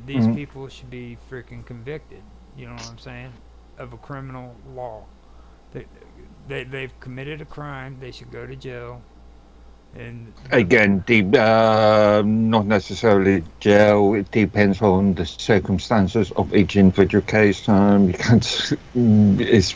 Speaker 1: these
Speaker 2: mm,
Speaker 1: people should be freaking convicted. You know what I'm saying? Of a criminal law. They, they've committed a crime. They should go to jail. And the
Speaker 2: again, not necessarily jail. It depends on the circumstances of each individual case. You can't. It's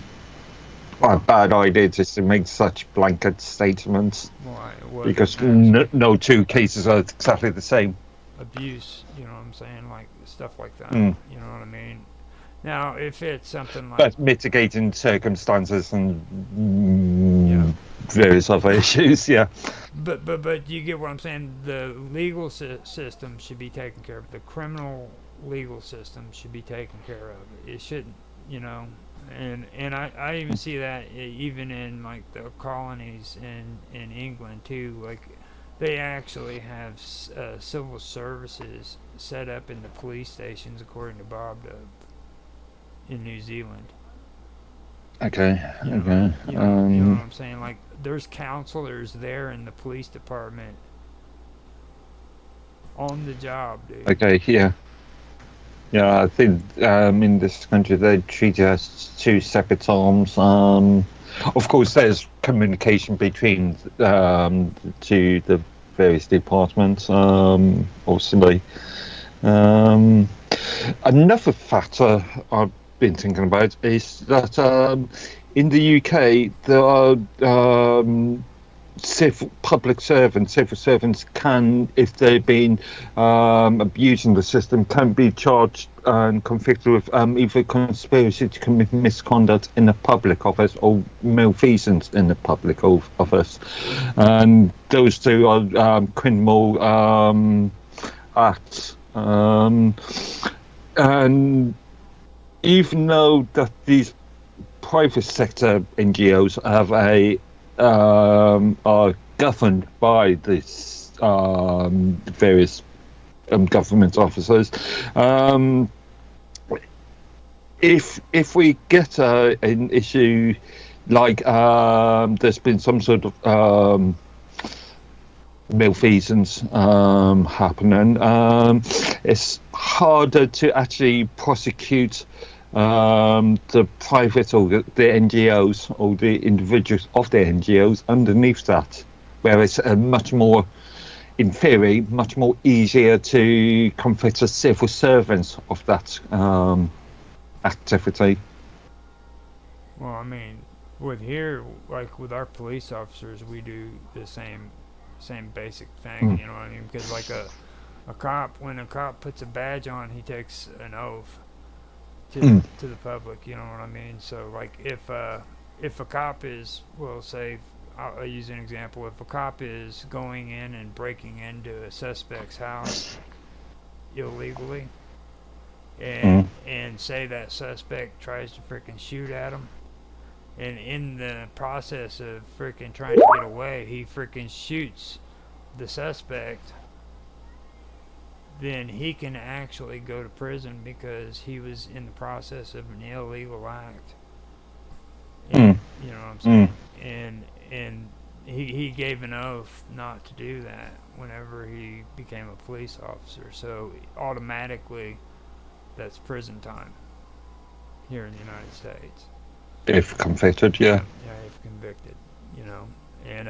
Speaker 2: a bad idea just to make such blanket statements
Speaker 1: why what
Speaker 2: because
Speaker 1: exactly
Speaker 2: no two cases are exactly the same.
Speaker 1: abuse. You know what I'm saying? Like stuff like that.
Speaker 2: Mm.
Speaker 1: You know what I mean? Now, if it's something like
Speaker 2: But mitigating circumstances and
Speaker 1: yeah,
Speaker 2: various other issues, yeah.
Speaker 1: but you get what I'm saying. The legal system should be taken care of. The criminal legal system should be taken care of. It shouldn't, you know. And I even see that even in like the colonies in England too. Like they actually have civil services set up in the police stations, according to Bob Dub, in New Zealand.
Speaker 2: Okay,
Speaker 1: You know,
Speaker 2: okay.
Speaker 1: you know what I'm saying. Like there's counselors there in the police department on the job, dude.
Speaker 2: Okay, yeah. Yeah, I think in this country they treat it as two separate arms. Of course, there's communication between to the various departments. Obviously, um, another factor I've been thinking about is that in the UK there are civil servants can, if they've been abusing the system, can be charged and convicted with either conspiracy to commit misconduct in a public office or malfeasance in the public office. And those two are criminal acts. And even though that these private sector NGOs have are governed by this various government officers. Um, if we get an issue like there's been some sort of malfeasance happening, it's harder to actually prosecute the private or the NGOs or the individuals of the NGOs underneath that, where it's a much more, in theory, much more easier to convict the civil servants of that activity.
Speaker 1: Well, I mean, with here, like with our police officers, we do the same basic thing.
Speaker 2: Mm,
Speaker 1: You know what I mean? Because like a cop, when a cop puts a badge on, he takes an oath
Speaker 2: mm,
Speaker 1: to the public. You know what I mean? So like if a cop is, well, say I'll use an example. If a cop is going in and breaking into a suspect's house illegally,
Speaker 2: mm,
Speaker 1: and say that suspect tries to freaking shoot at him, and in the process of freaking trying to get away, he freaking shoots the suspect, then he can actually go to prison because he was in the process of an illegal act. And
Speaker 2: mm,
Speaker 1: you know what I'm
Speaker 2: mm.
Speaker 1: saying? And he gave an oath not to do that whenever he became a police officer. So automatically that's prison time here in the United States.
Speaker 2: If convicted, yeah.
Speaker 1: Yeah, if convicted, you know. And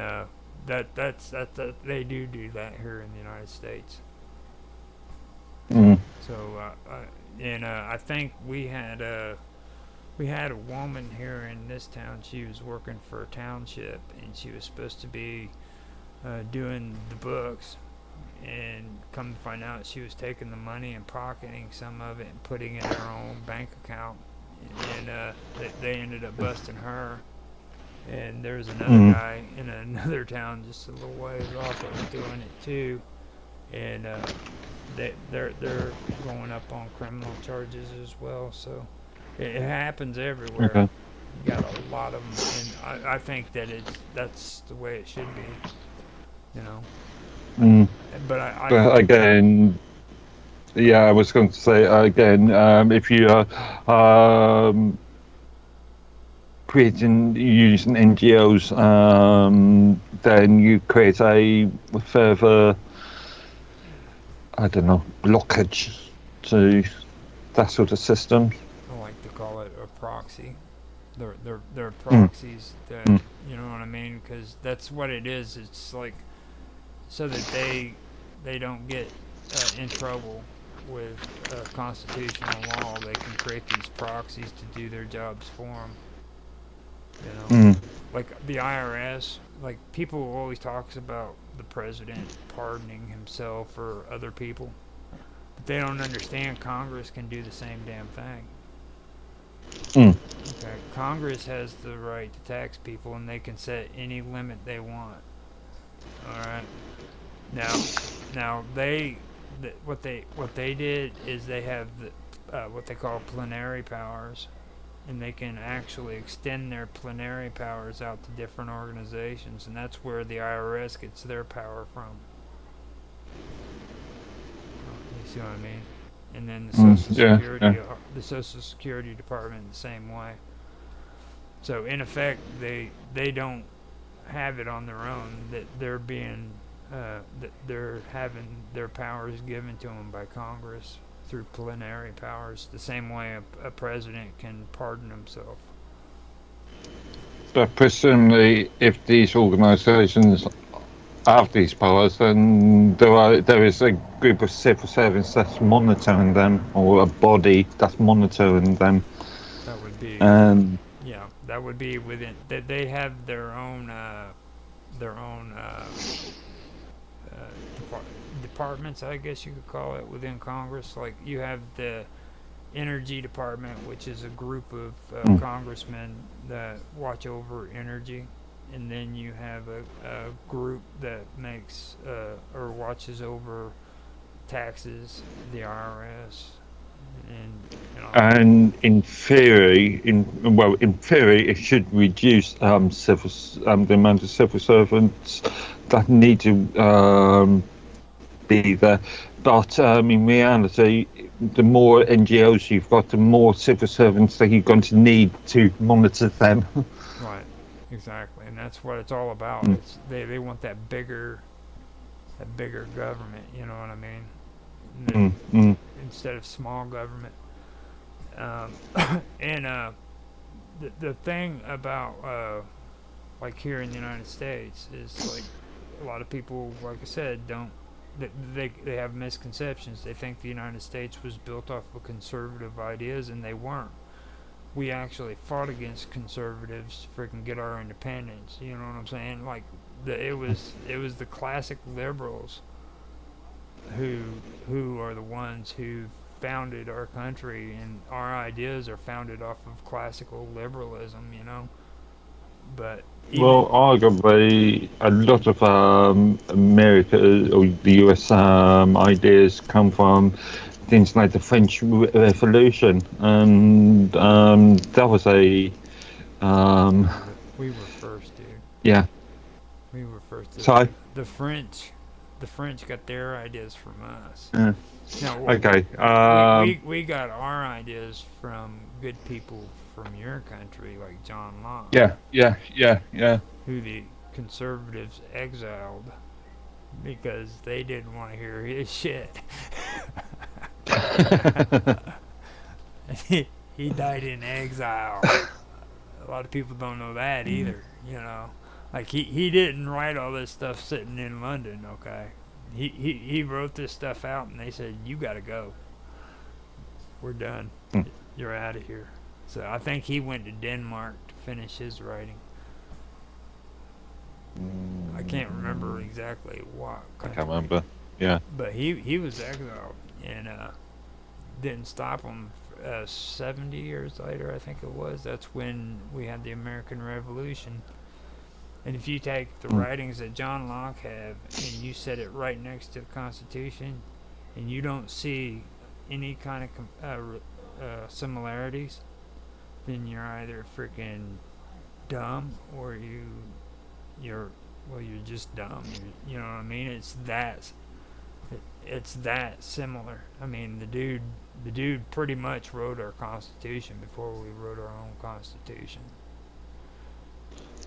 Speaker 1: that they do that here in the United States.
Speaker 2: Mm,
Speaker 1: So and I think we had We had a woman here in this town. She was working for a township, and she was supposed to be doing the books. And come to find out, she was taking the money and pocketing some of it and putting it in her own bank account. And they ended up busting her. And there was another
Speaker 2: Mm,
Speaker 1: guy in another town just a little ways off that was doing it too. And they're going up on criminal charges as well. So it happens everywhere.
Speaker 2: okay.
Speaker 1: You got a lot of them, and I think that that's the way it should be, you know.
Speaker 2: Mm.
Speaker 1: But
Speaker 2: But again, yeah, I was going to say again, if you are creating using NGOs, then you create a further, I don't know, blockage to that sort of system.
Speaker 1: I like to call it a proxy. They're
Speaker 2: Mm,
Speaker 1: proxies that,
Speaker 2: mm,
Speaker 1: you know what I mean, because that's what it is. It's like so that they don't get in trouble with constitutional law. They can create these proxies to do their jobs for them. You know,
Speaker 2: mm.
Speaker 1: like the IRS. Like people always talks about the president pardoning himself or other people, but they don't understand Congress can do the same damn thing.
Speaker 2: Mm.
Speaker 1: Okay, Congress has the right to tax people, and they can set any limit they want. All right. Now, now what they did is they have what they call plenary powers, and they can actually extend their plenary powers out to different organizations, and that's where the IRS gets their power from. You see what I mean? And then
Speaker 2: Mm. Yeah, yeah.
Speaker 1: The Social Security Department the same way. So in effect, they don't have it on their own. That they're being that they're having their powers given to them by Congress through plenary powers, the same way a president can pardon himself.
Speaker 2: But presumably, if these organisations have these powers, then there is a group of civil servants that's monitoring them, or a body that's monitoring them.
Speaker 1: That would be
Speaker 2: And
Speaker 1: yeah, that would be within that they have their own departments, I guess you could call it, within Congress. Like you have the Energy Department, which is a group of
Speaker 2: mm,
Speaker 1: congressmen that watch over energy, and then you have a group that makes or watches over taxes, the IRS, and you know,
Speaker 2: in theory, in theory, it should reduce the amount of civil servants that need to be there. But in reality, the more NGOs you've got, the more civil servants that you're going to need to monitor them.
Speaker 1: right, exactly, and that's what it's all about.
Speaker 2: Mm,
Speaker 1: It's they want that bigger government. You know what I mean?
Speaker 2: mm, mm,
Speaker 1: Instead of small government. Um, and the thing about like here in the United States is like a lot of people, like I said, don't they have misconceptions. They think the United States was built off of conservative ideas, and they weren't. We actually fought against conservatives to freaking get our independence. You know what I'm saying? Like it was the classic liberals who are the ones who founded our country, and our ideas are founded off of classical liberalism. You know, but even
Speaker 2: well, arguably, a lot of America or the US ideas come from things like the French Revolution, and that was a um,
Speaker 1: we were first, dude.
Speaker 2: yeah.
Speaker 1: We were first.
Speaker 2: So,
Speaker 1: The French, the French got their ideas from us.
Speaker 2: yeah.
Speaker 1: Now
Speaker 2: Okay.
Speaker 1: we got our ideas from good people from your country, like John Locke,
Speaker 2: Yeah, yeah, yeah, yeah.
Speaker 1: who the conservatives exiled because they didn't want to hear his shit. He died in exile. A lot of people don't know that either. You know, like he didn't write all this stuff sitting in London. Okay, he wrote this stuff out, and they said you got to go. We're done. You're out of here. So I think he went to Denmark to finish his writing. I can't remember
Speaker 2: Mm,
Speaker 1: exactly what
Speaker 2: I can't
Speaker 1: country,
Speaker 2: remember. Yeah.
Speaker 1: but he was exiled and didn't stop him. 70 years later, I think it was. That's when we had the American Revolution. And if you take the
Speaker 2: Mm.
Speaker 1: writings that John Locke have and you set it right next to the Constitution, and you don't see any kind of similarities, then you're either freaking dumb or you're well, you're just dumb. You know what I mean? It's that similar. I mean, the dude pretty much wrote our Constitution before we wrote our own Constitution.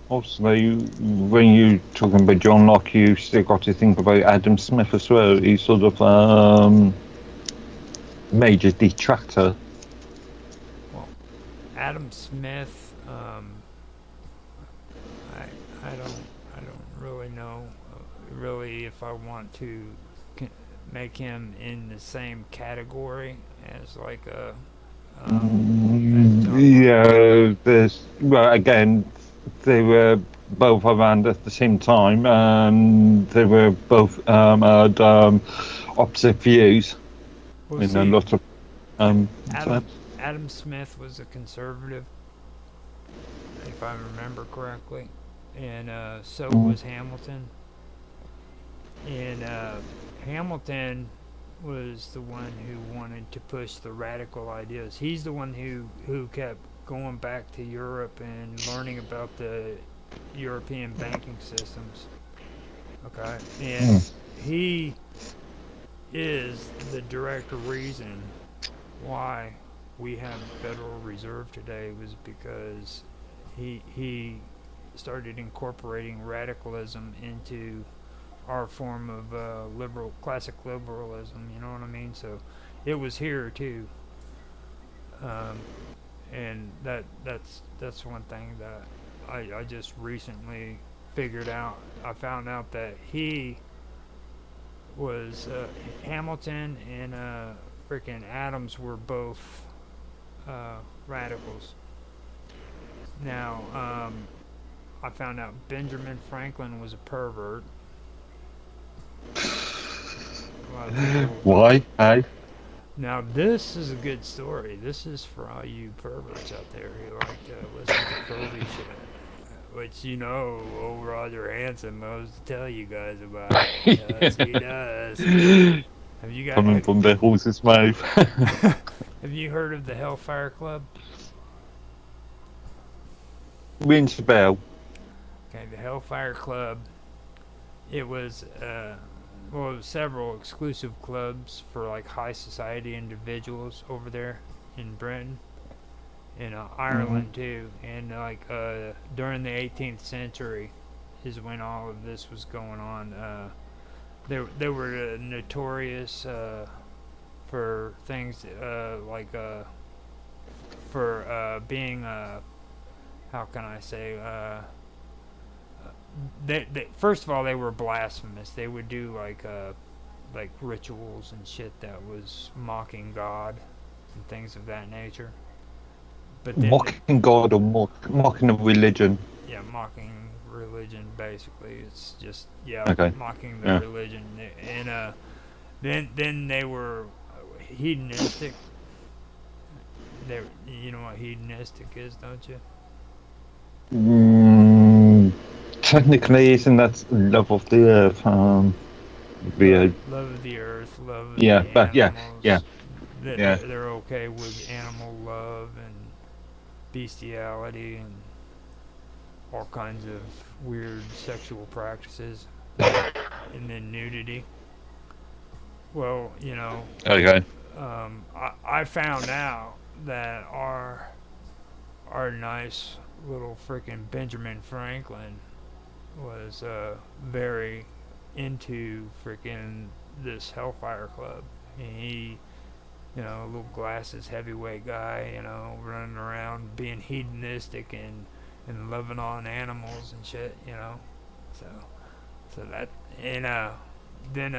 Speaker 2: Also, when you talking about John Locke, you still got to think about Adam Smith as well. He's sort of major detractor.
Speaker 1: Well, Adam Smith, I I don't really know really if I want to make him in the same category as like a as John Locke.
Speaker 2: Yeah, there's well again, they were both around at the same time, and they were both had opposite views
Speaker 1: Well,
Speaker 2: in a
Speaker 1: see,
Speaker 2: lot of
Speaker 1: Adam
Speaker 2: terms.
Speaker 1: Adam Smith was a conservative, if I remember correctly, and so
Speaker 2: Mm.
Speaker 1: was Hamilton. And Hamilton was the one who wanted to push the radical ideas. He's the one who kept going back to Europe and learning about the European banking systems. Okay, and
Speaker 2: Mm.
Speaker 1: he is the direct reason why we have the Federal Reserve today was because he started incorporating radicalism into our form of liberal classic liberalism. You know what I mean? So it was here too, um, and that's one thing that I just recently figured out. I found out that he was Hamilton and freaking Adams were both radicals. Now, I found out Benjamin Franklin was a pervert. A lot of people.
Speaker 2: Why? Hey?
Speaker 1: Now, this is a good story. This is for all you perverts out there who like to listen to pervy shit. Which, old Roger Hanson loves to tell you guys about. Yes, he does. Have you got?
Speaker 2: Coming from the horse's mouth.
Speaker 1: Have you heard of the Hellfire Club?
Speaker 2: Rings a bell.
Speaker 1: Okay, the Hellfire Club. It was well, it was several exclusive clubs for like high society individuals over there in Britain, in
Speaker 2: Mm.
Speaker 1: Ireland too, and like during the 18th century is when all of this was going on. They were notorious for things like for being how can I say they first of all they were blasphemous. They would do like rituals and shit that was mocking God and things of that nature. But then
Speaker 2: Mocking God or mocking a religion.
Speaker 1: yeah, mocking religion basically. It's just yeah,
Speaker 2: Okay.
Speaker 1: mocking the
Speaker 2: Yeah.
Speaker 1: religion and then they were hedonistic. They you know what hedonistic is, don't you?
Speaker 2: Mm, technically, isn't that love of the earth?
Speaker 1: love
Speaker 2: The
Speaker 1: love of the earth, love of
Speaker 2: yeah,
Speaker 1: the
Speaker 2: but yeah,
Speaker 1: animals. That
Speaker 2: yeah.
Speaker 1: they're okay with animal love and bestiality and all kinds of weird sexual practices, and then nudity. Well,
Speaker 2: Okay.
Speaker 1: I found out that our nice little freaking Benjamin Franklin was very into freaking this Hellfire Club. And he, little glasses heavyweight guy, running around being hedonistic and loving on animals and shit. So so that and then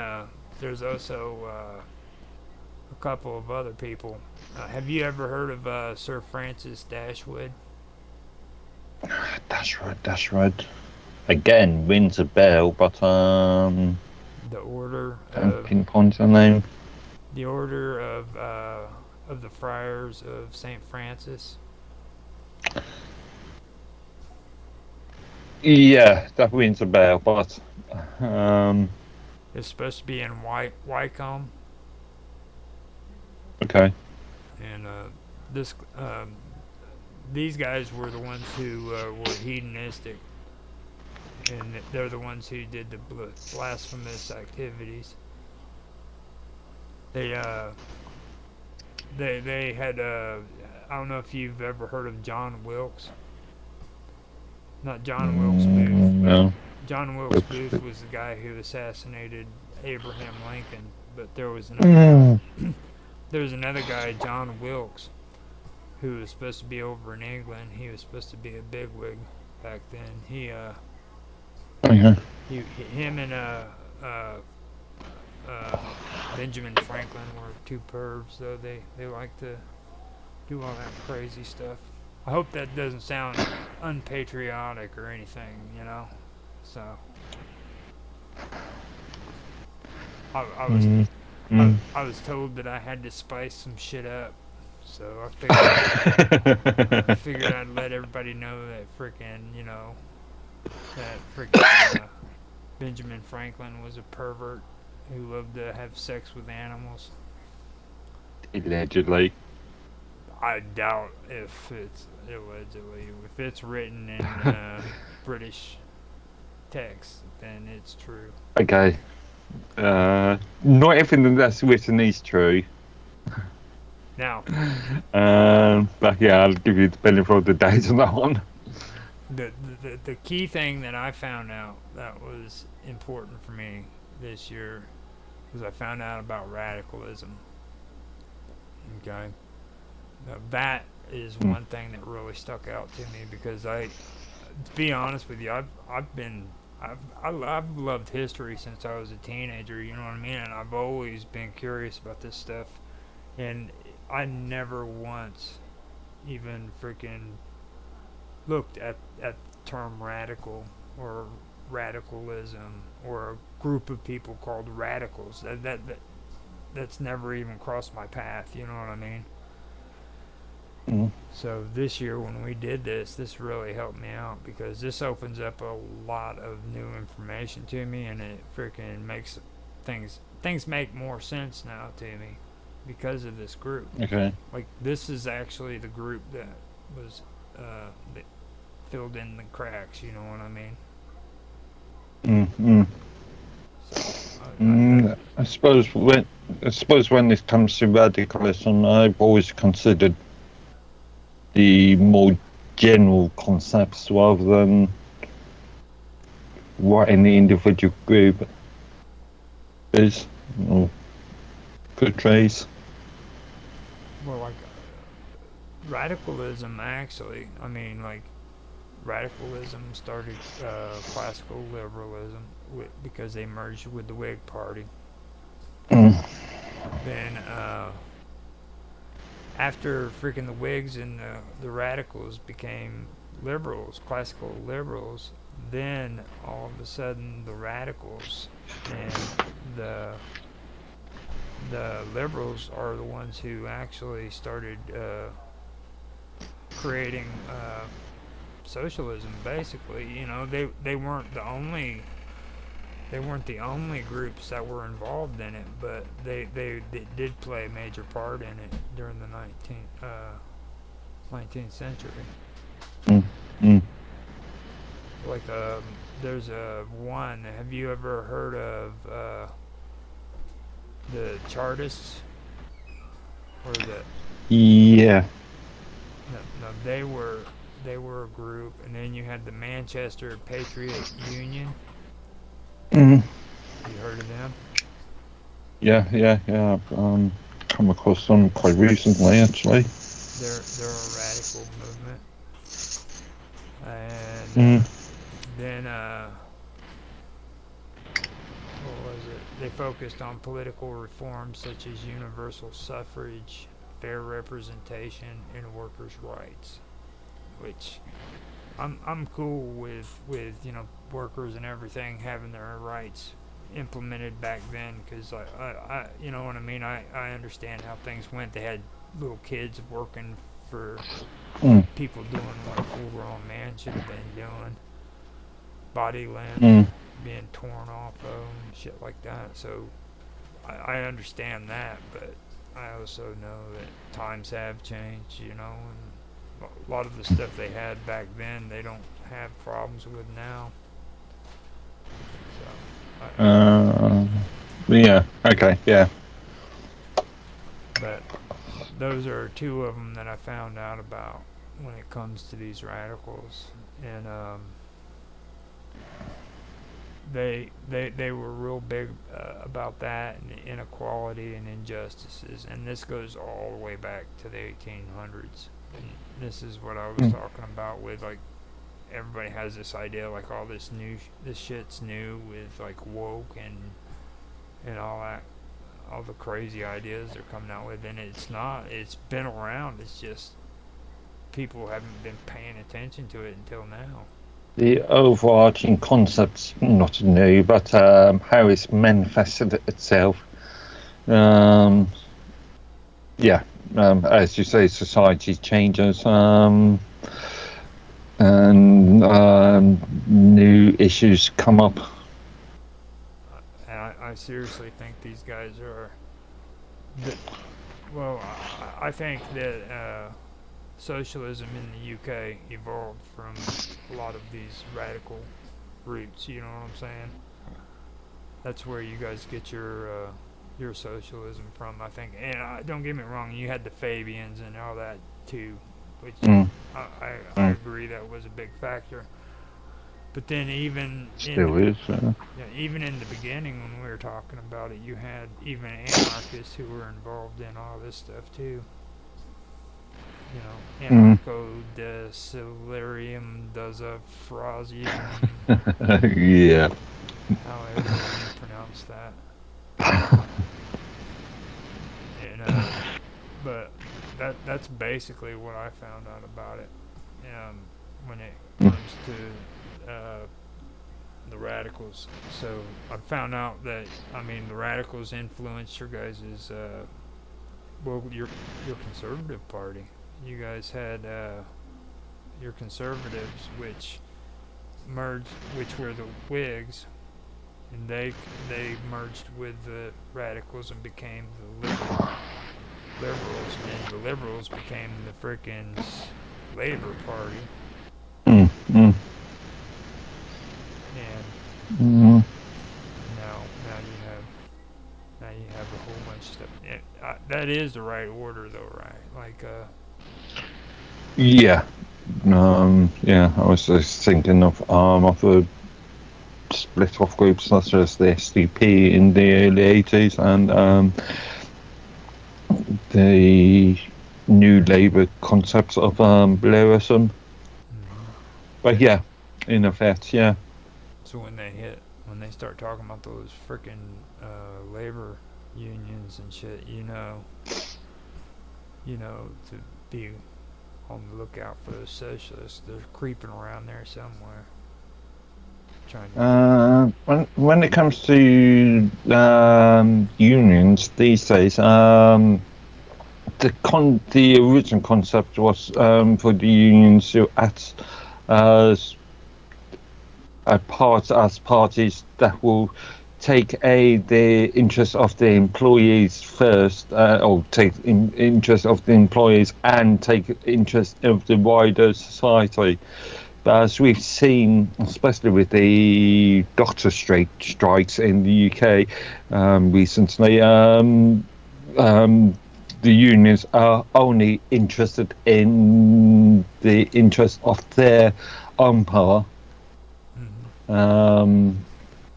Speaker 1: there's also a couple of other people. Have you ever heard of Sir Francis Dashwood?
Speaker 2: That's right. That's right. Again, rings a bell, but
Speaker 1: The Order
Speaker 2: don't
Speaker 1: of
Speaker 2: pinpoint the name.
Speaker 1: the Order of the Friars of Saint Francis.
Speaker 2: Yeah, that rings a bell, but um,
Speaker 1: It's supposed to be in Wycombe,
Speaker 2: okay.
Speaker 1: and this these guys were the ones who were hedonistic, and they're the ones who did the blasphemous activities. They uh, they had I don't know if you've ever heard of John Wilkes. Not John Wilkes Booth, but
Speaker 2: No.
Speaker 1: John Wilkes
Speaker 2: Looks
Speaker 1: Booth
Speaker 2: good.
Speaker 1: was the guy who assassinated Abraham Lincoln. But there was another guy.
Speaker 2: Mm.
Speaker 1: There was another guy, John Wilkes, who was supposed to be over in England. He was supposed to be a bigwig back then.
Speaker 2: Okay.
Speaker 1: Him and uh, uh, Benjamin Franklin were two pervs, though they like to do all that crazy stuff. I hope that doesn't sound unpatriotic or anything, you know. So I was
Speaker 2: Mm.
Speaker 1: I,
Speaker 2: Mm.
Speaker 1: I was told that I had to spice some shit up, so I figured I'd let everybody know that frickin' that frickin' Benjamin Franklin was a pervert who loved to have sex with animals.
Speaker 2: Allegedly.
Speaker 1: I doubt if it's allegedly. If it's written in British text, then it's true.
Speaker 2: Okay. Not everything that's written is true.
Speaker 1: Now,
Speaker 2: But yeah, I'll give you the benefit of the doubt on that one.
Speaker 1: the key thing that I found out that was important for me this year was I found out about radicalism. Okay, now, that is
Speaker 2: Mm.
Speaker 1: one thing that really stuck out to me because to be honest with you, I've loved history since I was a teenager. You know what I mean? And I've always been curious about this stuff, and I never once even freaking looked at the term radical or radicalism or a group of people called radicals. That's never even crossed my path. You know what I mean?
Speaker 2: Mm.
Speaker 1: So this year when we did this really helped me out because this opens up a lot of new information to me, and it freaking makes things make more sense now to me because of this group.
Speaker 2: Okay.
Speaker 1: Like this is actually the group that was that filled in the cracks. You know what I mean?
Speaker 2: Mm. Mm.
Speaker 1: So I
Speaker 2: I suppose when it comes to radicalism, I've always considered the more general concepts rather than what any individual group is or portrays.
Speaker 1: well like radicalism actually. I mean like radicalism started classical liberalism because they merged with the Whig Party.
Speaker 2: Mm.
Speaker 1: Then after freaking the Whigs and the radicals became liberals, classical liberals, then all of a sudden the radicals and the the liberals are the ones who actually started creating socialism. Basically, you know, they weren't the only groups that were involved in it, but they did play a major part in it during the 19th century.
Speaker 2: Mm. Mm.
Speaker 1: Like there's a one. Have you ever heard of the Chartists or the
Speaker 2: Yeah.
Speaker 1: no, they were a group, and then you had the Manchester Patriot Union.
Speaker 2: Mm.
Speaker 1: You heard of them?
Speaker 2: Yeah. I've come across them quite recently, actually.
Speaker 1: They're a radical movement, and
Speaker 2: Mm.
Speaker 1: then what was it? They focused on political reforms such as universal suffrage, fair representation, and workers' rights. Which I'm cool with workers and everything having their rights implemented back then because I you know what I mean. I understand how things went. They had little kids working for
Speaker 2: Mm,
Speaker 1: people doing what a full grown man should have been doing. Body limbs
Speaker 2: mm,
Speaker 1: being torn off of them, shit like that. So I understand that, but I also know that times have changed, and a lot of the stuff they had back then, they don't have problems with now. So,
Speaker 2: uh, yeah. Okay. Yeah.
Speaker 1: but those are two of them that I found out about when it comes to these radicals, and they were real big about that and inequality and injustices, and this goes all the way back to the 1800s. And this is what I was
Speaker 2: Mm,
Speaker 1: talking about with like everybody has this idea like all this shit's new with like woke and all that, all the crazy ideas they're coming out with, and it's not. It's been around. It's just people haven't been paying attention to it until now.
Speaker 2: the overarching concept's not new, but how it's manifested itself. Um, yeah. As you say, society changes, and new issues come up.
Speaker 1: And I seriously think these guys are. The, well, I think that socialism in the UK evolved from a lot of these radical roots. You know what I'm saying? That's where you guys get your socialism from, I think. And don't get me wrong, you had the Fabians and all that too, which
Speaker 2: Mm,
Speaker 1: I
Speaker 2: mm,
Speaker 1: agree that was a big factor. But then
Speaker 2: still is.
Speaker 1: even in the beginning when we were talking about it, you had even anarchists who were involved in all this stuff too.
Speaker 2: Mm.
Speaker 1: Anarcho de Celerium does a Frasium,
Speaker 2: Yeah.
Speaker 1: however you pronounce that. And but that's basically what I found out about it. When it comes to the radicals, so I found out that I mean the radicals influenced your guys's well your conservative party. You guys had your conservatives, which were the Whigs, and they merged with the radicals and became the liberals, and the liberals became the frickin' Labor Party,
Speaker 2: Mm, mm,
Speaker 1: and
Speaker 2: mm.
Speaker 1: now you have a whole bunch of stuff. That is the right order, though, right? Like,
Speaker 2: Yeah. Yeah, I was just thinking of the split off groups such as the SDP in the early 80s and the new Labour concepts of Blairism.
Speaker 1: mm-hmm.
Speaker 2: But yeah, in effect, yeah.
Speaker 1: So when they start talking about those frickin' labor unions and shit, to be on the lookout for those socialists. They're creeping around there somewhere, trying to get.
Speaker 2: When it comes to unions these days, the original concept was for the unions to act as as parties that will take the interest of the employees first, or take interest of the employees and take interest of the wider society. But as we've seen, especially with the doctor strikes in the UK recently, the unions are only interested in the interest of their own power.
Speaker 1: Mm-hmm.
Speaker 2: Um,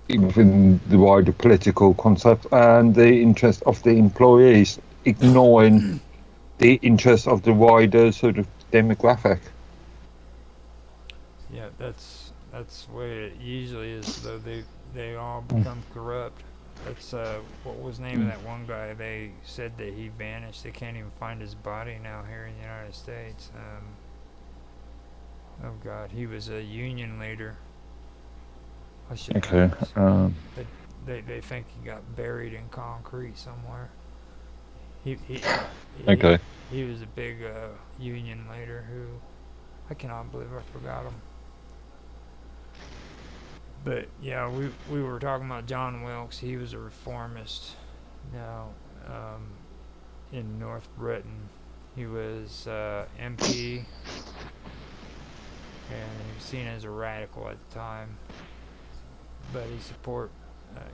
Speaker 2: within the wider political concept and the interest of the employees, ignoring the interest of the wider sort of demographic.
Speaker 1: Yeah, That's the way it usually is. Though they all
Speaker 2: Mm,
Speaker 1: become corrupt. That's what was the name of
Speaker 2: mm.
Speaker 1: that one guy? They said that he vanished. They can't even find his body now here in the United States. Oh God, he was a union leader. I should know
Speaker 2: Okay.
Speaker 1: this. But they think he got buried in concrete somewhere. He he he,
Speaker 2: Okay.
Speaker 1: he was a big union leader who I cannot believe I forgot him. But yeah, we were talking about John Wilkes. He was a reformist. Now, um, in North Britain, he was MP, and he was seen as a radical at the time. But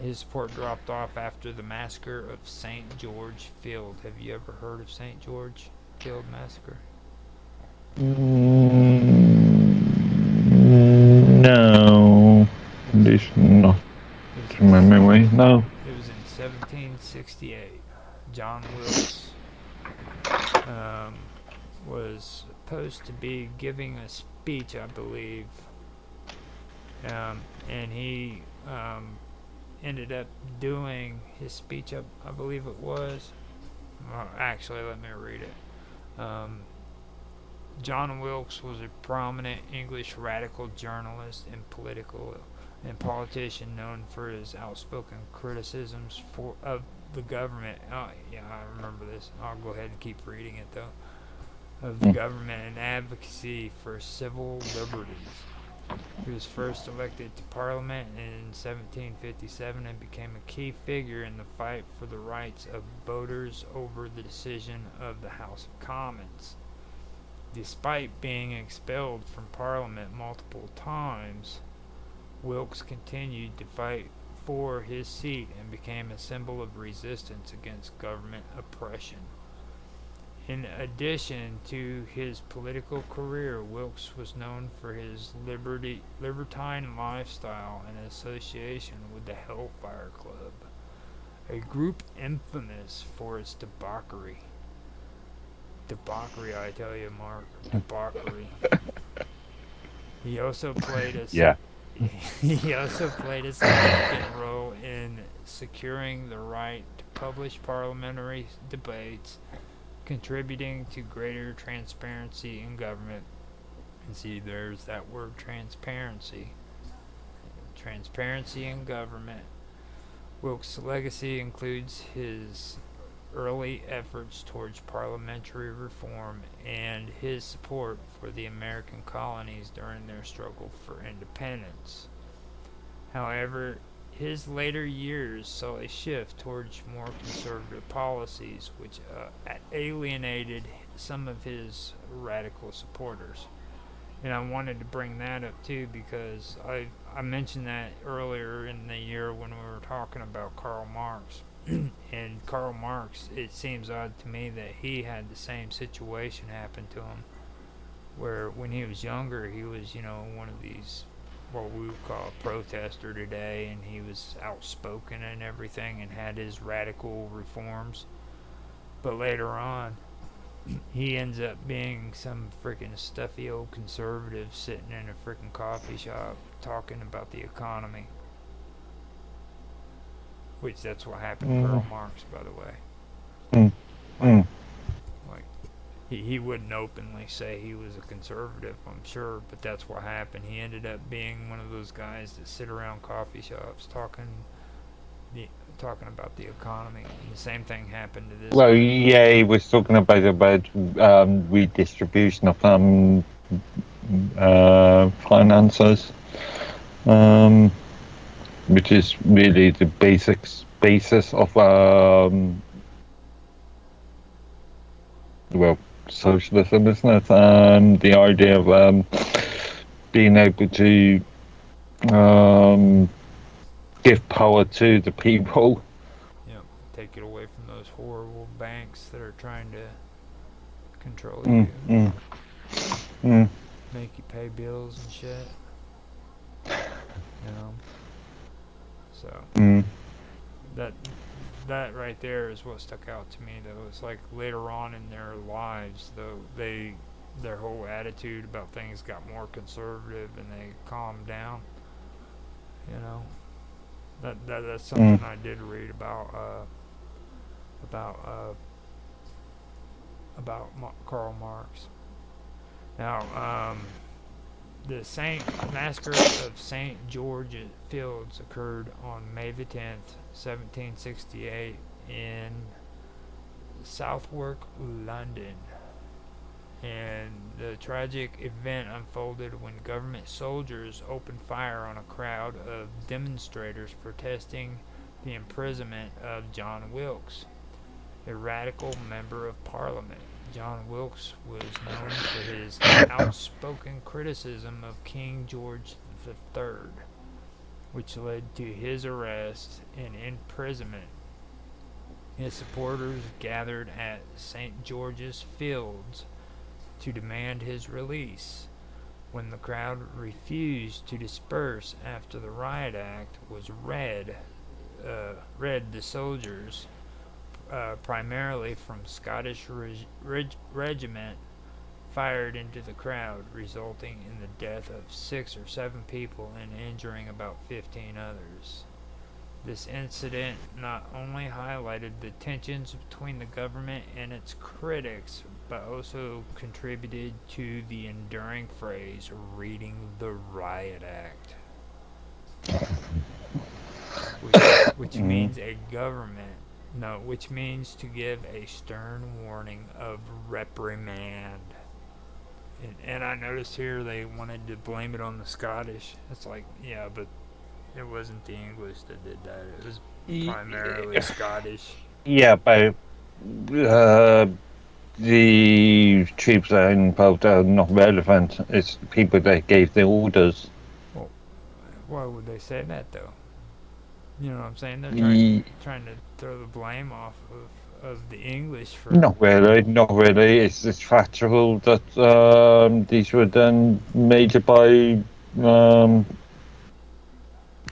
Speaker 1: his support dropped off after the massacre of St. George Field. Have you ever heard of St. George Field massacre?
Speaker 2: No,
Speaker 1: It was
Speaker 2: this not
Speaker 1: it was
Speaker 2: to my memory. No.
Speaker 1: it was in 1768. John Wilkes um, was supposed to be giving a speech, I believe, and he ended up doing his speech. I believe it was. Actually, let me read it. John Wilkes was a prominent English radical journalist and politician known for his outspoken criticisms of the government. Oh, yeah, I remember this. I'll go ahead and keep reading it though. Of the
Speaker 2: Mm,
Speaker 1: government and advocacy for civil liberties. He was first elected to Parliament in 1757 and became a key figure in the fight for the rights of voters over the decision of the House of Commons. Despite being expelled from Parliament multiple times, Wilkes continued to fight for his seat and became a symbol of resistance against government oppression. In addition to his political career, Wilkes was known for his libertine lifestyle and association with the Hellfire Club, a group infamous for its debauchery. Debauchery, I tell you, Mark. Debauchery. He also played a
Speaker 2: yeah.
Speaker 1: he also played a significant role in securing the right to publish parliamentary debates, contributing to greater transparency in government. And see, there's that word transparency. Transparency in government. Wilkes' legacy includes his early efforts towards parliamentary reform and his support for the American colonies during their struggle for independence. However, his later years saw a shift towards more conservative policies, which alienated some of his radical supporters. And I wanted to bring that up too because I mentioned that earlier in the year when we were talking about Karl Marx. And Karl Marx, it seems odd to me that he had the same situation happen to him, where when he was younger, he was, one of these, what we would call a protester today, and he was outspoken and everything and had his radical reforms. But later on, he ends up being some freaking stuffy old conservative sitting in a freaking coffee shop talking about the economy, which that's what happened to
Speaker 2: Mm,
Speaker 1: Karl Marx, by the way.
Speaker 2: mm,
Speaker 1: Like,
Speaker 2: mm.
Speaker 1: like he wouldn't openly say he was a conservative, I'm sure, but that's what happened. He ended up being one of those guys that sit around coffee shops the talking about the economy. And the same thing happened to this
Speaker 2: Well,
Speaker 1: guy.
Speaker 2: yeah, he was talking about redistribution of finances, um, which is really the basis of well, socialism, isn't it? The idea of being able to um, give power to the people.
Speaker 1: Take it away from those horrible banks that are trying to control
Speaker 2: Mm,
Speaker 1: you,
Speaker 2: mm, mm,
Speaker 1: make you pay bills and shit. You know, so
Speaker 2: mm,
Speaker 1: that that right there is what stuck out to me. Though it's like later on in their lives, though their whole attitude about things got more conservative and they calmed down. You know, that's something
Speaker 2: Mm.
Speaker 1: I did read about Karl Marx. Now, the Saint massacre of Saint George Fields occurred on May the 10th, 1768, in Southwark, London. And the tragic event unfolded when government soldiers opened fire on a crowd of demonstrators protesting the imprisonment of John Wilkes, a radical member of Parliament. John Wilkes was known for his outspoken criticism of King George III, which led to his arrest and imprisonment. His supporters gathered at St. George's Fields to demand his release. When the crowd refused to disperse after the riot act was read, the soldiers, primarily from Scottish regiment, fired into the crowd, resulting in the death of 6 or 7 people and injuring about 15 others. This incident not only highlighted the tensions between the government and its critics, but also contributed to the enduring phrase, reading the Riot Act, which
Speaker 2: Mm.
Speaker 1: means a government, no, which means to give a stern warning of reprimand. And I noticed here they wanted to blame it on the Scottish. It's like, yeah, but it wasn't the English that did that. It was primarily Scottish.
Speaker 2: Yeah, but uh, the troops that are involved are not relevant. It's people that gave the orders.
Speaker 1: Well, why would they say that though? You know what I'm saying? They're
Speaker 2: Ye-
Speaker 1: trying to throw the blame off of the English for.
Speaker 2: Not really, not really. It's factual that these were then made by um,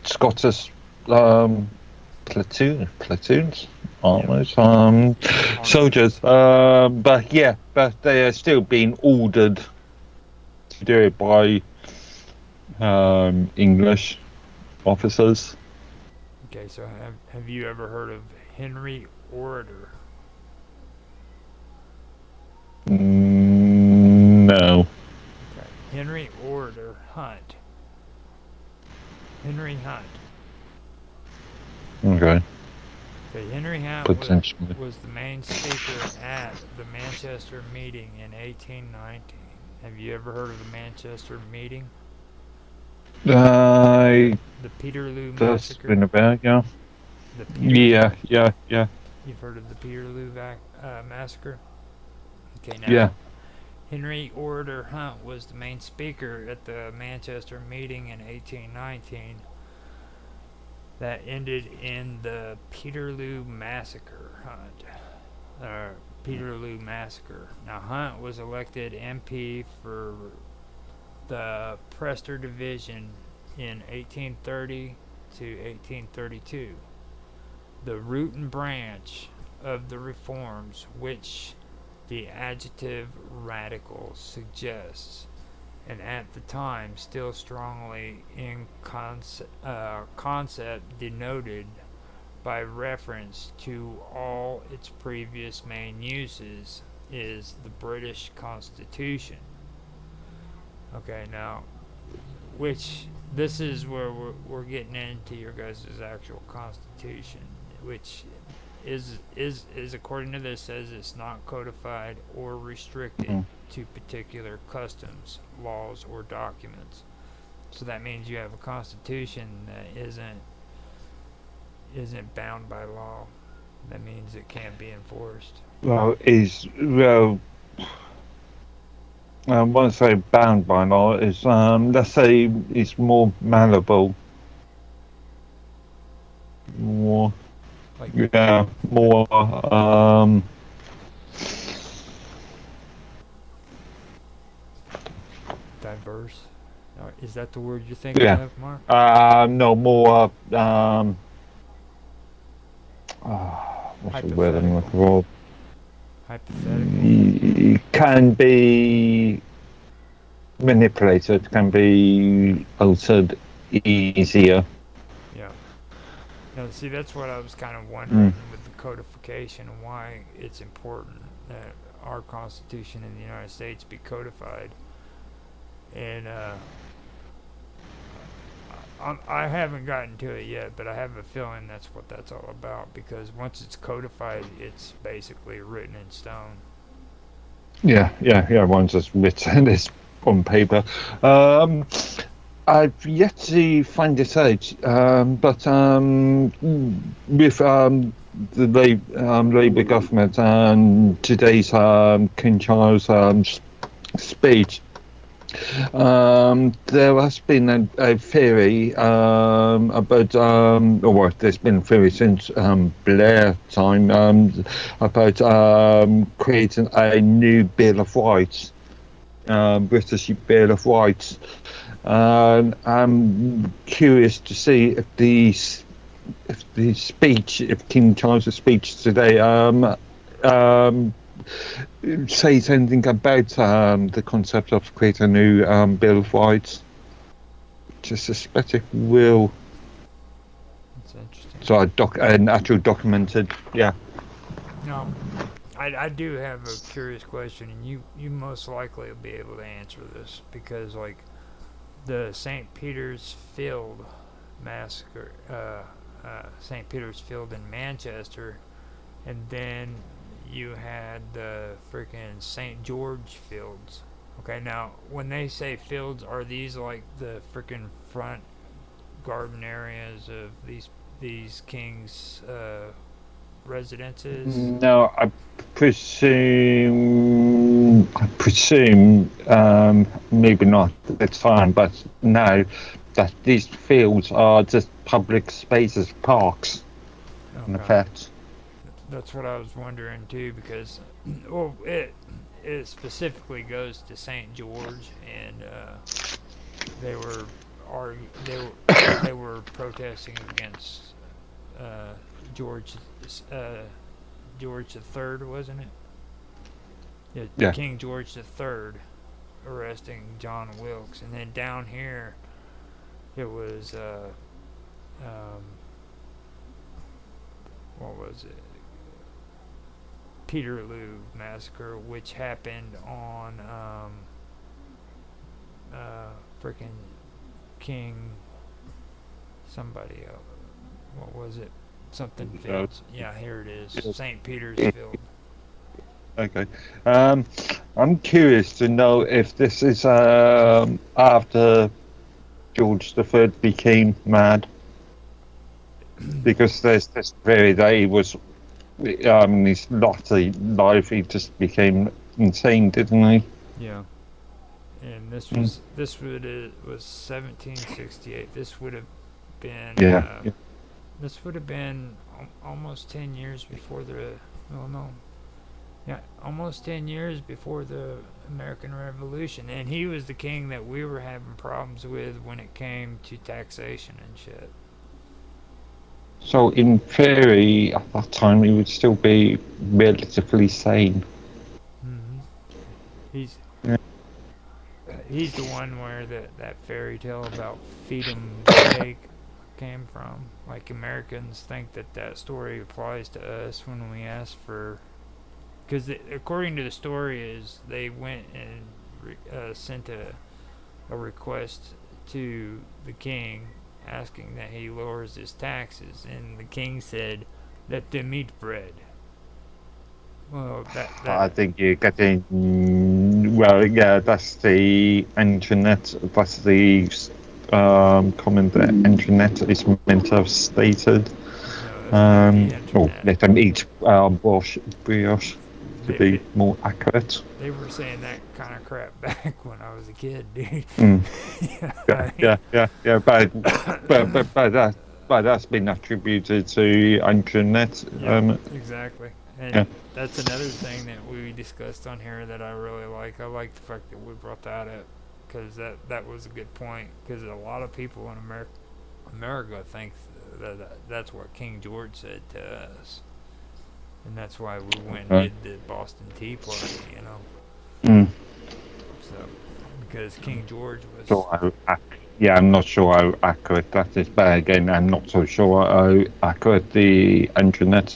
Speaker 2: Scottish um, platoons, aren't
Speaker 1: Yep.
Speaker 2: they?
Speaker 1: Yeah,
Speaker 2: Soldiers.
Speaker 1: armies.
Speaker 2: But yeah, but they are still being ordered to do it by English officers.
Speaker 1: Okay, so have you ever heard of Henry Orator?
Speaker 2: No.
Speaker 1: Okay, Henry Orator Hunt. Henry Hunt.
Speaker 2: Okay.
Speaker 1: Okay, Henry Hunt
Speaker 2: Potentially.
Speaker 1: was the main speaker at the Manchester meeting in 1819. Have you ever heard of the Manchester meeting? The
Speaker 2: Uh,
Speaker 1: the Peterloo
Speaker 2: that's
Speaker 1: massacre.
Speaker 2: been about, yeah.
Speaker 1: The Peterloo.
Speaker 2: Yeah.
Speaker 1: You've heard of the Peterloo massacre. Okay,
Speaker 2: Yeah.
Speaker 1: now Henry Orator Hunt was the main speaker at the Manchester meeting in 1819 that ended in the Peterloo massacre. Peterloo massacre. Now Hunt was elected MP for the Prester division in 1830 to 1832. The root and branch of the reforms which the adjective radical suggests, and at the time still strongly in concept denoted by reference to all its previous main uses, is the British Constitution. Okay, now, which this is where we're getting into your guys' actual Constitution, which is according to this says it's not codified or restricted
Speaker 2: Mm.
Speaker 1: to particular customs, laws, or documents. So that means you have a constitution that isn't bound by law. That means it can't be enforced.
Speaker 2: Well, when I say bound by law, is let's say it's more malleable, more
Speaker 1: Like
Speaker 2: yeah, more
Speaker 1: diverse. Is that the word you're thinking
Speaker 2: yeah,
Speaker 1: of, Mark?
Speaker 2: no more what's the word I'm looking
Speaker 1: Hypothetical.
Speaker 2: for?
Speaker 1: Hypothetical.
Speaker 2: can be manipulated, can be altered easier.
Speaker 1: Yeah. Now, see, that's what I was kind of
Speaker 2: Mm.
Speaker 1: wondering with the codification and why it's important that our Constitution in the United States be codified. And I haven't gotten to it yet, but I have a feeling that's what that's all about because once it's codified, it's basically written in stone.
Speaker 2: Yeah. Once it's written, it's on paper. Um, I've yet to find this out, but with the Labour government and today's King Charles speech, there has been a theory about, or well, there's been a theory since Blair time about creating a new Bill of Rights, British Bill of Rights. I'm curious to see if the speech, if King Charles' speech today, um, says anything about the concept of creating a new Bill of Rights. Just suspect it will.
Speaker 1: It's interesting.
Speaker 2: So an actual documented, yeah.
Speaker 1: Now, I do have a curious question, and you most likely will be able to answer this because, like, the St. Peter's Field massacre, St. Peter's Field in Manchester, and then you had the freaking St. George Fields. Okay, now when they say fields, are these like the freaking front garden areas of these kings' residences?
Speaker 2: No, I presume, maybe not at the time, but now that these fields are just public spaces, parks, in
Speaker 1: Okay,
Speaker 2: effect.
Speaker 1: that's what I was wondering too because, well, it specifically goes to St. George and they were they were they were protesting against uh, George uh, George the Third, wasn't it? Yeah,
Speaker 2: Yeah,
Speaker 1: King George the Third arresting John Wilkes, and then down here it was um, what was it? Peterloo massacre, which happened on freaking King somebody else. What was it? Something
Speaker 2: uh,
Speaker 1: Fields. Yeah, here it is.
Speaker 2: yeah.
Speaker 1: St. Peter's Field.
Speaker 2: Okay. Um, I'm curious to know if this is after George III became mad, because there's this theory that he was, in his latter life, he just became insane, didn't he?
Speaker 1: Yeah. And
Speaker 2: Mm.
Speaker 1: was 1768. Been
Speaker 2: Yeah.
Speaker 1: uh, this would have been almost 10 years before the well no yeah almost 10 years before the American Revolution, and he was the king that we were having problems with when it came to taxation and shit.
Speaker 2: So in theory, at that time, he would still be relatively sane.
Speaker 1: Hmm. He's
Speaker 2: Yeah.
Speaker 1: he's the one where that fairy tale about feed 'em the cake came from. Like Americans think that story applies to us when we ask for, because according to the story is they went and sent a request to the king asking that he lowers his taxes, and the king said, "Let them eat bread." Well,
Speaker 2: I
Speaker 1: that
Speaker 2: think you're getting, well, yeah, that's the internet, that's the comment that internet is meant to have stated.
Speaker 1: no, that's not the
Speaker 2: Or
Speaker 1: internet.
Speaker 2: let them eat brioche, to
Speaker 1: They,
Speaker 2: be
Speaker 1: they
Speaker 2: more accurate.
Speaker 1: they were saying that kind of crap back when I was a kid, dude.
Speaker 2: Mm.
Speaker 1: Yeah,
Speaker 2: Yeah, yeah. But that's been attributed to internet.
Speaker 1: yep, exactly. And
Speaker 2: Yeah.
Speaker 1: that's another thing that we discussed on here that I really like. I like the fact that we brought that up because that was a good point. Because a lot of people in America think that's what King George said to us, and that's why we went and
Speaker 2: Right.
Speaker 1: did the Boston Tea Party. You know.
Speaker 2: Mm.
Speaker 1: So, because King George
Speaker 2: So
Speaker 1: was,
Speaker 2: yeah, I'm not sure how accurate that is, but again, I'm not so sure how accurate the internet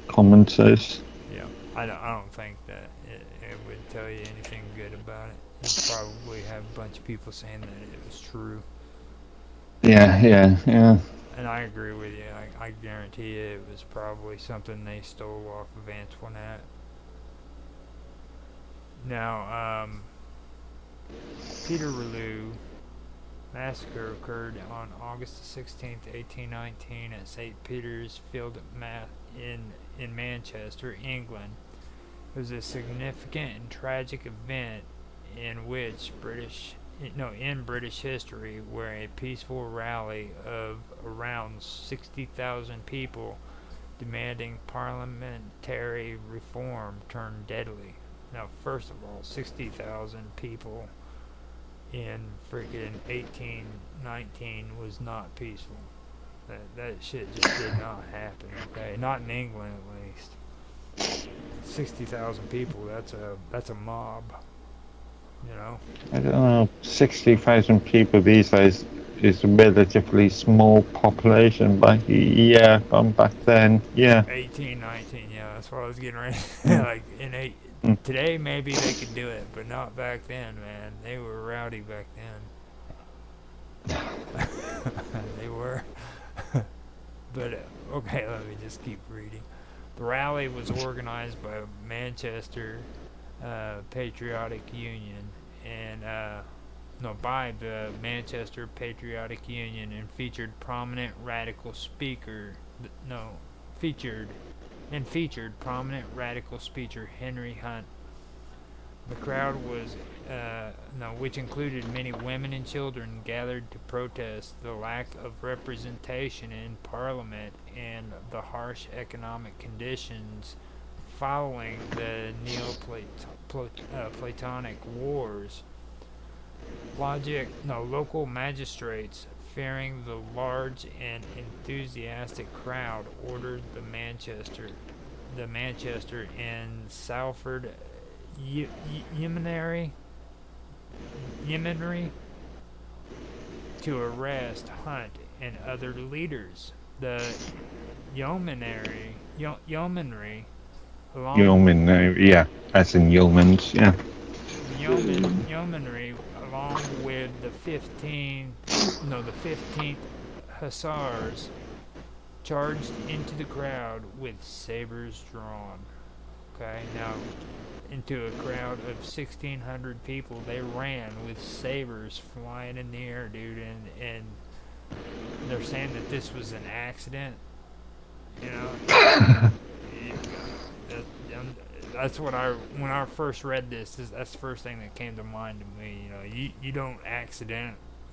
Speaker 2: comment is.
Speaker 1: yeah, I don't think that it would tell you anything good about it. You'd probably have a bunch of people saying that it was true.
Speaker 2: Yeah, yeah, yeah.
Speaker 1: And I agree with you. I guarantee you it was probably something they stole off of Antoinette. Now, Peterloo massacre occurred on August 16th, 1819 at St. Peter's Field in Manchester, England. It was a significant and tragic event in which in British history, where a peaceful rally of around 60,000 people demanding parliamentary reform turned deadly. Now, first of all, 60,000 people in freaking 1819 was not peaceful. That shit just did not happen. Okay, not in England at least. 60,000 people. That's a mob. You know.
Speaker 2: I don't know. 60,000 people these days is a relatively small population, but yeah, back then, yeah.
Speaker 1: 1819. Yeah, that's what I was getting ready.
Speaker 2: Mm,
Speaker 1: Like in eight.
Speaker 2: mm.
Speaker 1: Today maybe they could do it, but not back then, man. They were rowdy back then. They were. But okay, let me just keep reading. The rally was organized by Manchester Patriotic Union and no, by the Manchester Patriotic Union and featured prominent radical speaker. No, featured featured prominent radical speaker Henry Hunt. The crowd was, which included many women and children, gathered to protest the lack of representation in Parliament and the harsh economic conditions following the Neoplatonic Wars. Local magistrates, fearing the large and enthusiastic crowd, ordered the Manchester and Salford Yeomanry Yeomanry to arrest Hunt and other leaders. The yeomanry along
Speaker 2: Yeoman, yeah, as in yeomans, yeah.
Speaker 1: the yeomanry along with the 15th Hussars charged into the crowd with sabers drawn. Okay, now into a crowd of 1,600 people, they ran with sabers flying in the air, dude, and they're saying that this was an accident. You know, that, that's what when I first read that's the first thing that came to mind to me. You know, you don't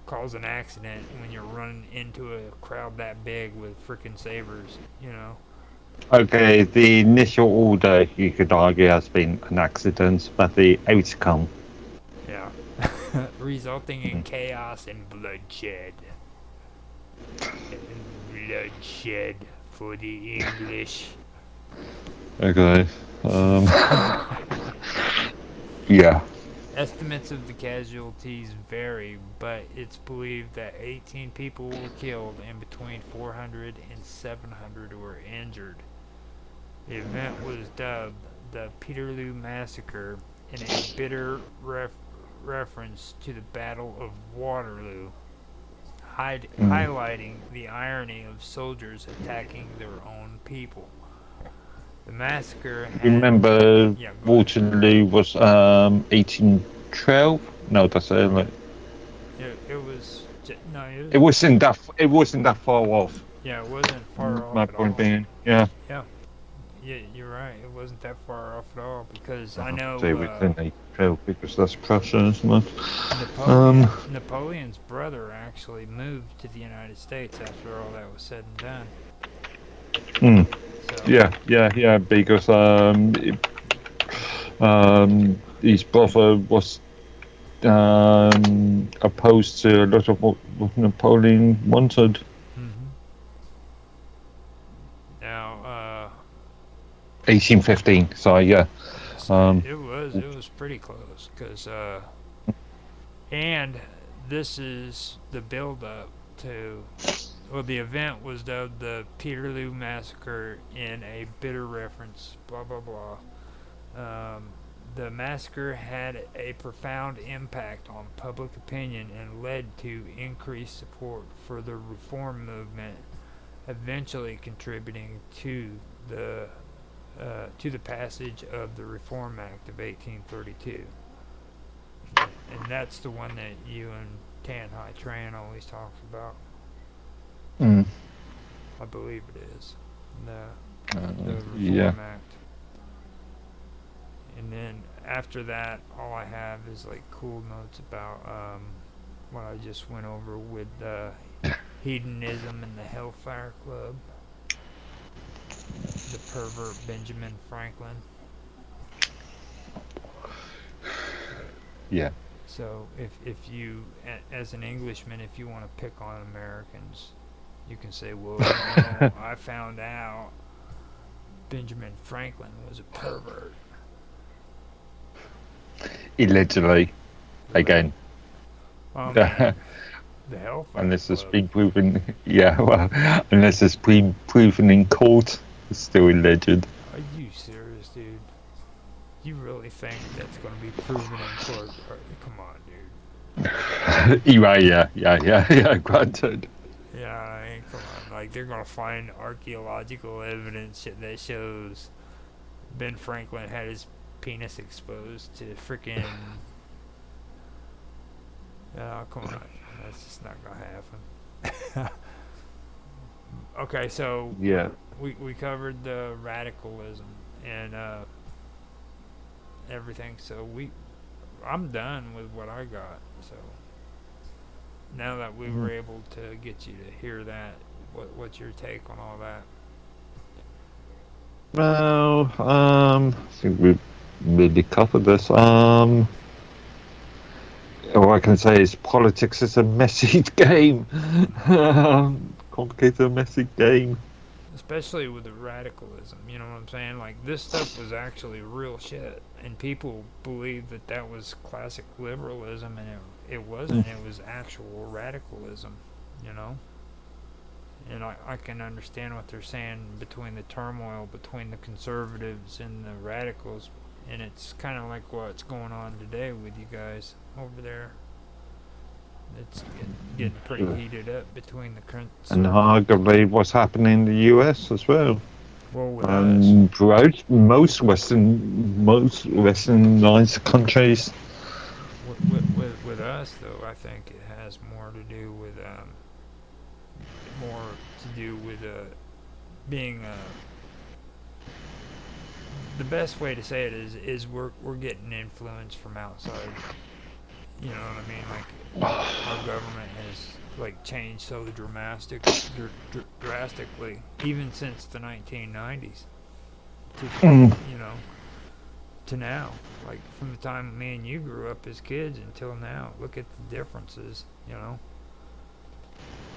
Speaker 1: cause an accident when you're running into a crowd that big with freaking sabers. You know.
Speaker 2: Okay, the initial order, you could argue, has been an accident, but the outcome.
Speaker 1: Yeah. Resulting in chaos and bloodshed. And bloodshed for the English.
Speaker 2: Okay. Yeah.
Speaker 1: Estimates of the casualties vary, but it's believed that 18 people were killed and between 400 and 700 were injured. The event was dubbed the Peterloo Massacre in a bitter reference to the Battle of Waterloo,
Speaker 2: Mm.
Speaker 1: highlighting the irony of soldiers attacking their own people. The massacre had.
Speaker 2: Remember,
Speaker 1: Yeah, go ahead.
Speaker 2: Waterloo was 1812. No, that's like,
Speaker 1: It was. No, it was.
Speaker 2: it wasn't that far off.
Speaker 1: Yeah, it wasn't far
Speaker 2: My
Speaker 1: off at
Speaker 2: point
Speaker 1: all.
Speaker 2: being, yeah.
Speaker 1: Yeah, yeah, you're right. It wasn't that far off at all because I
Speaker 2: Say
Speaker 1: know
Speaker 2: within 1812 because that's Prussia, isn't it?
Speaker 1: Napoleon's brother actually moved to the United States after all that was said and done.
Speaker 2: Mm.
Speaker 1: So,
Speaker 2: Yeah, because his brother was opposed to a lot of what Napoleon wanted.
Speaker 1: hmm now,
Speaker 2: 1815. So yeah.
Speaker 1: so
Speaker 2: Um,
Speaker 1: it it was pretty close because and this is the build up to, well, the event was dubbed the Peterloo Massacre in a bitter reference, blah blah blah. The massacre had a profound impact on public opinion and led to increased support for the reform movement, eventually contributing to the passage of the Reform Act of 1832. And that's the one that you and Tan Hai Tran always talks about.
Speaker 2: Mm.
Speaker 1: I believe it is the
Speaker 2: Yeah.
Speaker 1: Reform Act. And then after that, all I have is like cool notes about what I just went over with hedonism and the Hellfire Club, the pervert Benjamin Franklin.
Speaker 2: Yeah.
Speaker 1: So if you, as an Englishman, if you want to pick on Americans, you can say, well, I found out Benjamin Franklin was a pervert.
Speaker 2: Allegedly, again.
Speaker 1: I mean, the Hellfire
Speaker 2: Unless it's
Speaker 1: Club.
Speaker 2: been proven, yeah, well, unless it's been proven in court, it's still alleged.
Speaker 1: Are you serious, dude? You really think that's going to be proven in court? Come on, dude.
Speaker 2: Yeah, granted.
Speaker 1: Yeah, I mean, come on. Like, they're going to find archaeological evidence that shows Ben Franklin had his penis exposed to freaking. Oh, come on. That's just not going to happen. Okay, so
Speaker 2: Yeah.
Speaker 1: we covered the radicalism and everything. So I'm done with what I got. So now that we were able to get you to hear that, what's your take on all that?
Speaker 2: Well, I think we've really covered this. All I can say is politics is a messy game. Complicated, messy game.
Speaker 1: Especially with the radicalism, you know what I'm saying? Like, this stuff was actually real shit, and people believed that that was classic liberalism, and it wasn't. It was actual radicalism, you know? And I can understand what they're saying between the turmoil between the conservatives and the radicals, and it's kind of like what's going on today with you guys over there. It's getting pretty heated up between the
Speaker 2: And
Speaker 1: conservatives.
Speaker 2: arguably what's happening in the US as well.
Speaker 1: Well, with us,
Speaker 2: And throughout most westernized countries.
Speaker 1: with us though, I think it has more to do with being the best way to say it is we're getting influence from outside. You know what I mean? Like, our government has like changed so drastically, even since the 1990s to,
Speaker 2: Mm.
Speaker 1: you know, to now. Like, from the time me and you grew up as kids until now, look at the differences. You know,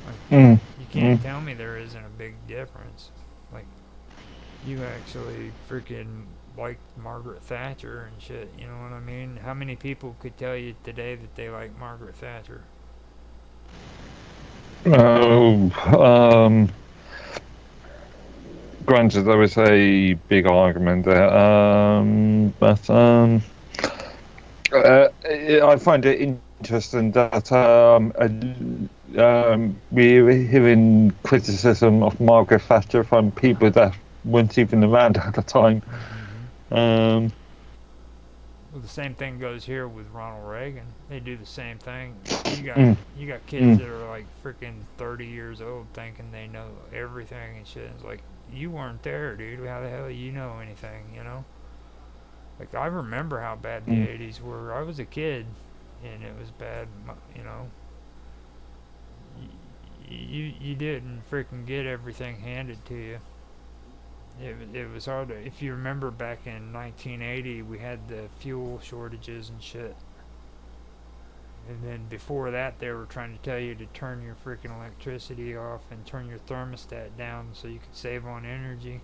Speaker 1: like
Speaker 2: Mm.
Speaker 1: you can't
Speaker 2: Mm.
Speaker 1: tell me there isn't a big difference. Like, you actually freaking liked Margaret Thatcher and shit. You know what I mean? How many people could tell you today that they like Margaret Thatcher?
Speaker 2: Oh, granted, there was a big argument there, but I find it interesting that we're hearing criticism of Margaret Thatcher from people that weren't even around at the time.
Speaker 1: Mm-hmm.
Speaker 2: Um,
Speaker 1: Well, the same thing goes here with Ronald Reagan. They do the same thing.
Speaker 2: mm,
Speaker 1: You got kids
Speaker 2: mm,
Speaker 1: that are like freaking 30 years old thinking they know everything and shit. It's like, you weren't there, dude. How the hell do you know anything? You know? Like, I remember how bad the
Speaker 2: mm,
Speaker 1: 80s were. I was a kid, and it was bad. You know, you didn't freaking get everything handed to you. It was hard to, if you remember back in 1980, we had the fuel shortages and shit. And then before that, they were trying to tell you to turn your freaking electricity off and turn your thermostat down so you could save on energy.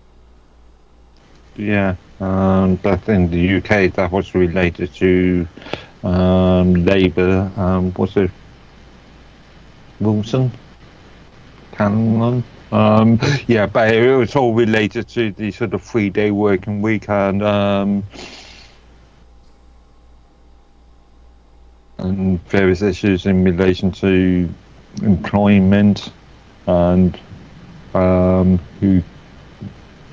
Speaker 2: yeah, but in the UK that was related to Labour. Was it Wilson? Cameron? Yeah, but it was all related to the sort of 3-day working week and various issues in relation to employment and who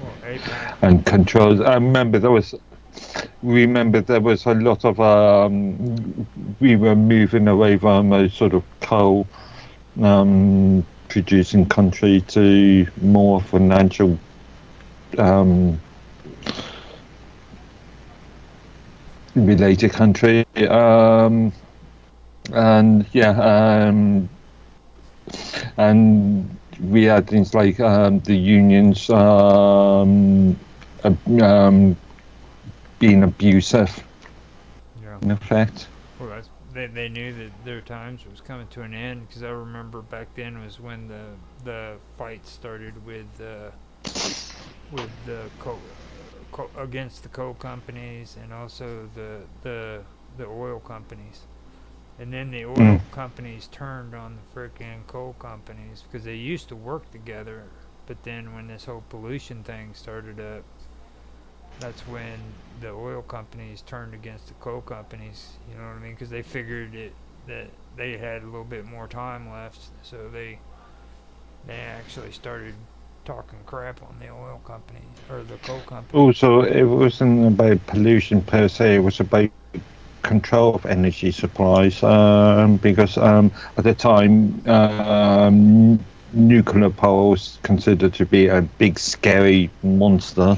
Speaker 1: Well, APAC.
Speaker 2: and controls. Remember there was a lot of we were moving away from a sort of coal producing country to more financial um, related country. And yeah, and we had things like the unions being abusive
Speaker 1: Yeah.
Speaker 2: in effect.
Speaker 1: Well, they knew that their times was coming to an end because I remember back then was when the fight started with the against the coal companies and also the oil companies. And then the
Speaker 2: Mm.
Speaker 1: oil companies turned on the freaking coal companies because they used to work together. But then when this whole pollution thing started up, that's when the oil companies turned against the coal companies. You know what I mean? Because they figured that they had a little bit more time left, so they actually started talking crap on the oil company or the coal companies.
Speaker 2: Also, it wasn't about pollution per se, it was about control of energy supplies because at the time nuclear power was considered to be a big scary monster.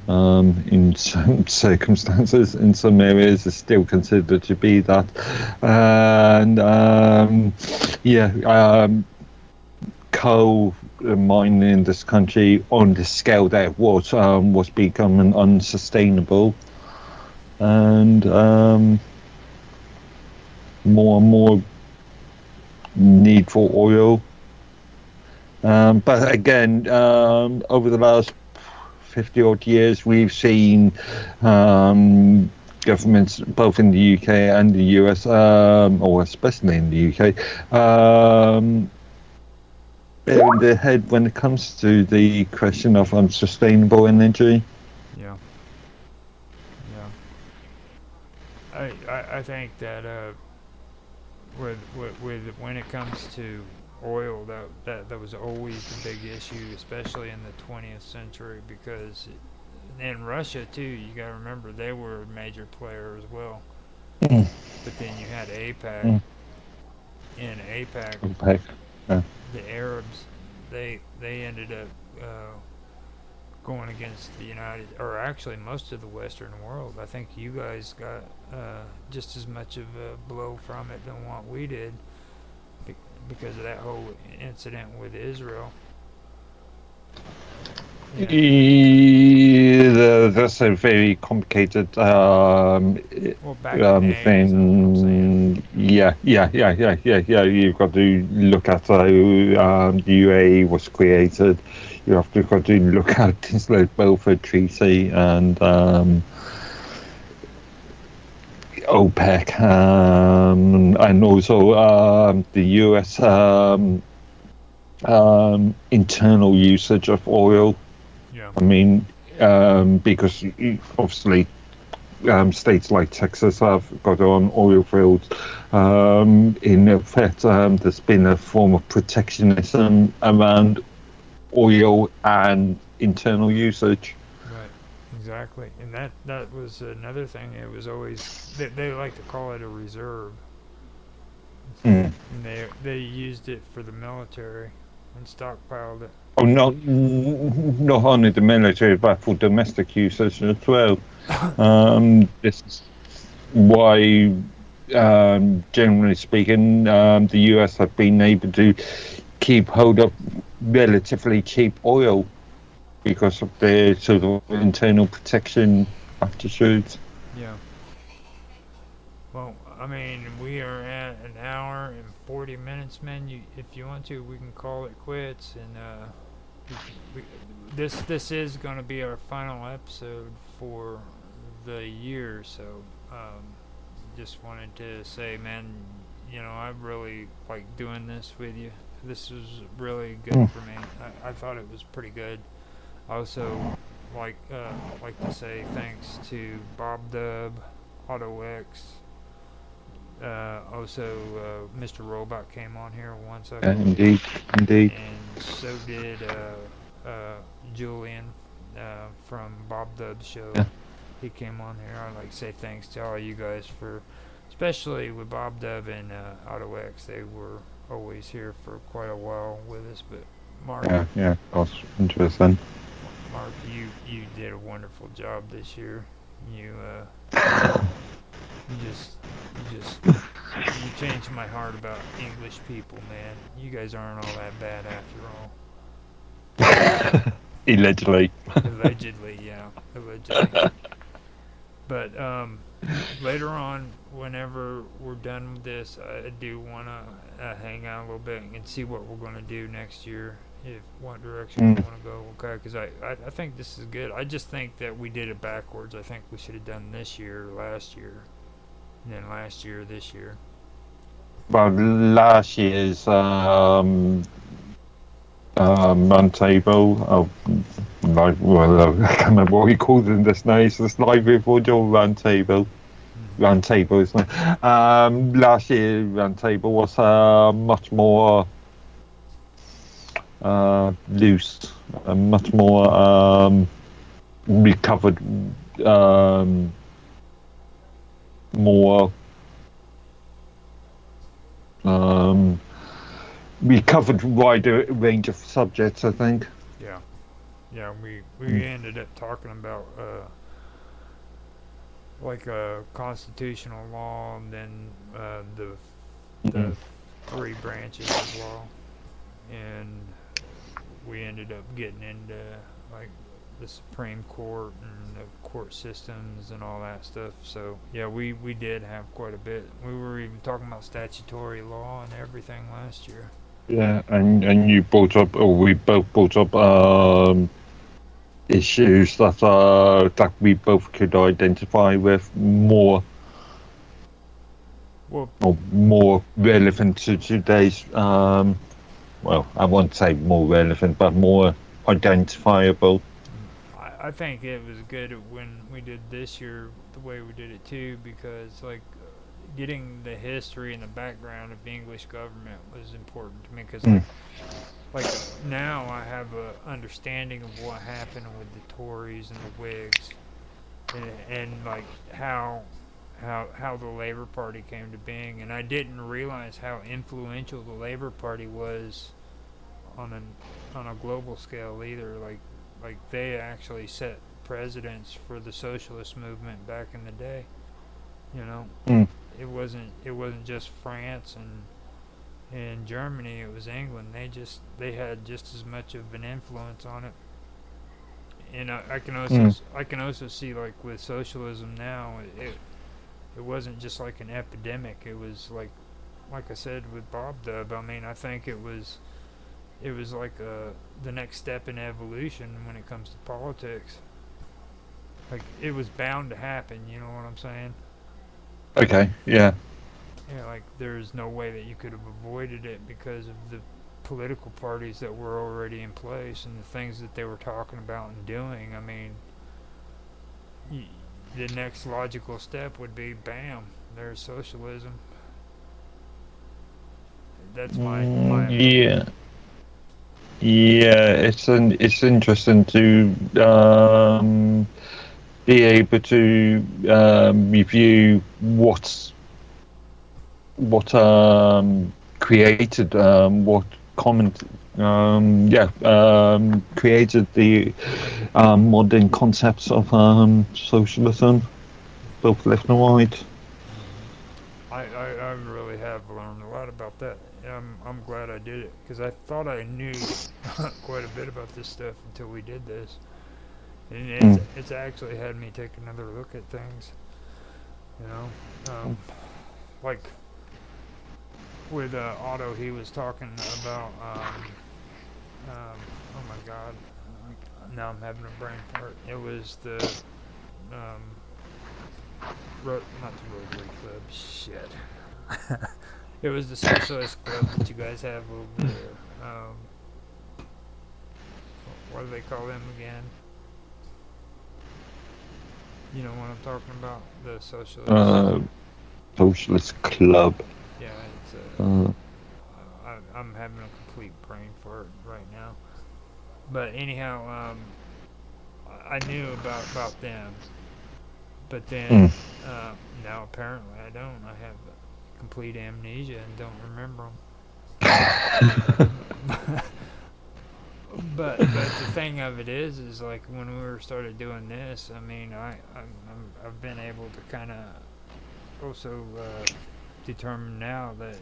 Speaker 1: Mm-hmm.
Speaker 2: In some circumstances, in some areas, it's still considered to be that. And yeah, coal mining in this country on the scale that it was becoming unsustainable, and more and more need for oil. But again, over the last 50 odd years, we've seen governments, both in the UK and the US, or especially in the UK, bearing their head when it comes to the question of unsustainable energy.
Speaker 1: Yeah, yeah. I think that with when it comes to oil, that was always the big issue, especially in the 20th century, because in Russia too, you got to remember they were a major player as well.
Speaker 2: Mm,
Speaker 1: But then you had APAC.
Speaker 2: mm,
Speaker 1: In APAC,
Speaker 2: okay. Yeah.
Speaker 1: the Arabs, they ended up going against the United, or actually most of the Western world. I think you guys got just as much of a blow from it than what we did because of that whole incident with Israel. And
Speaker 2: That's a very complicated
Speaker 1: well, back in the 80s, I'm saying.
Speaker 2: thing. Yeah. You've got to look at how the UAE was created. You have to got to look at things like Belford Treaty and OPEC, and also the US internal usage of oil.
Speaker 1: Yeah,
Speaker 2: I mean, because obviously states like Texas have got on oil fields. In effect, there's been a form of protectionism around oil and internal usage.
Speaker 1: right. Exactly. And that was another thing. It was always they like to call it a reserve.
Speaker 2: Mm.
Speaker 1: And they used it for the military and stockpiled it.
Speaker 2: Oh, not only the military, but for domestic usage as well. This is why, generally speaking, the US have been able to keep hold of relatively cheap oil because of their sort of internal protection attitudes.
Speaker 1: Yeah. Well, I mean, we are at an hour and 40 minutes, man. If you want to, we can call it quits. And we, this is going to be our final episode for the year, so just wanted to say, man, I really like doing this with you. This was really good
Speaker 2: Mm.
Speaker 1: for me. I thought it was pretty good. I also like to say thanks to Bob Dub, AutoX. Also, Mr. Robot came on here once, I believe,
Speaker 2: Indeed, indeed.
Speaker 1: and so did Julian from Bob Dub's show.
Speaker 2: Yeah,
Speaker 1: He came on here. I'd like to say thanks to all you guys for, especially with Bob Dub and AutoX. They were always here for quite a while with us. But Mark,
Speaker 2: yeah. That's interesting.
Speaker 1: Mark, you did a wonderful job this year. You you just you just you changed my heart about English people, man. You guys aren't all that bad after all.
Speaker 2: Allegedly.
Speaker 1: Allegedly, yeah, allegedly. But later on, whenever we're done with this, I do want to hang out a little bit and see what we're going to do next year, if what direction we
Speaker 2: Mm.
Speaker 1: want to go. Okay, because I think this is good. I just think that we did it backwards. I think we should have done this year, last year, and then last year, this year.
Speaker 2: Well, last year's run table, I can't remember what we called it this now. It's this live with your run table.
Speaker 1: Mm-hmm.
Speaker 2: Round table, isn't it? Last year, round table was much more loose, much more we covered um, more. Um, we covered wider range of subjects, I think.
Speaker 1: Yeah, yeah. We
Speaker 2: Mm.
Speaker 1: ended up talking about like constitutional law, and then
Speaker 2: Mm.
Speaker 1: the three branches of law, and we ended up getting into like the Supreme Court and the court systems and all that stuff. So yeah, we did have quite a bit. We were even talking about statutory law and everything last year.
Speaker 2: Yeah, and you brought up, or we both brought up issues that we both could identify with more
Speaker 1: Well,
Speaker 2: or more relevant to today's well, I won't say more relevant, but more identifiable.
Speaker 1: I think it was good when we did this year the way we did it too, because like getting the history and the background of the English government was important to me, because
Speaker 2: Mm.
Speaker 1: now I have a understanding of what happened with the Tories and the Whigs, and like how the Labor Party came to being, and I didn't realize how influential the Labor Party was on an on a global scale either. Like they actually set precedents for the socialist movement back in the day. You know,
Speaker 2: Mm.
Speaker 1: it wasn't just France and Germany. It was England. They had just as much of an influence on it. And
Speaker 2: Mm.
Speaker 1: I can also see like with socialism now, it wasn't just like an epidemic. It was like I said with Bob Dub. I mean, I think it was like the next step in evolution when it comes to politics. Like it was bound to happen. You know what I'm saying?
Speaker 2: Okay, yeah.
Speaker 1: Yeah, like there's no way that you could have avoided it because of the political parties that were already in place and the things that they were talking about and doing. I mean, y- the next logical step would be bam, there's socialism. That's my opinion.
Speaker 2: Yeah, yeah. It's interesting to be able to review what created what comment created the modern concepts of socialism, both left and right.
Speaker 1: I really have learned a lot about that. I'm glad I did it because I thought I knew quite a bit about this stuff until we did this, and
Speaker 2: Mm.
Speaker 1: it's actually had me take another look at things. You know, like with Otto, he was talking about Oh my God. Now I'm having a brain fart. It was the um, not the Rotary Club. Shit. It was the Socialist Club that you guys have over there. What do they call them again? You know what I'm talking about? The Socialists.
Speaker 2: Uh, Socialist Club.
Speaker 1: Yeah, it's
Speaker 2: Uh,
Speaker 1: I'm having a complete brain fart right now. But anyhow, I knew about them, but then
Speaker 2: mm.
Speaker 1: now apparently I don't. I have complete amnesia and don't remember them. But the thing of it is like when we were started doing this, I mean, I've been able to kind of also determine now that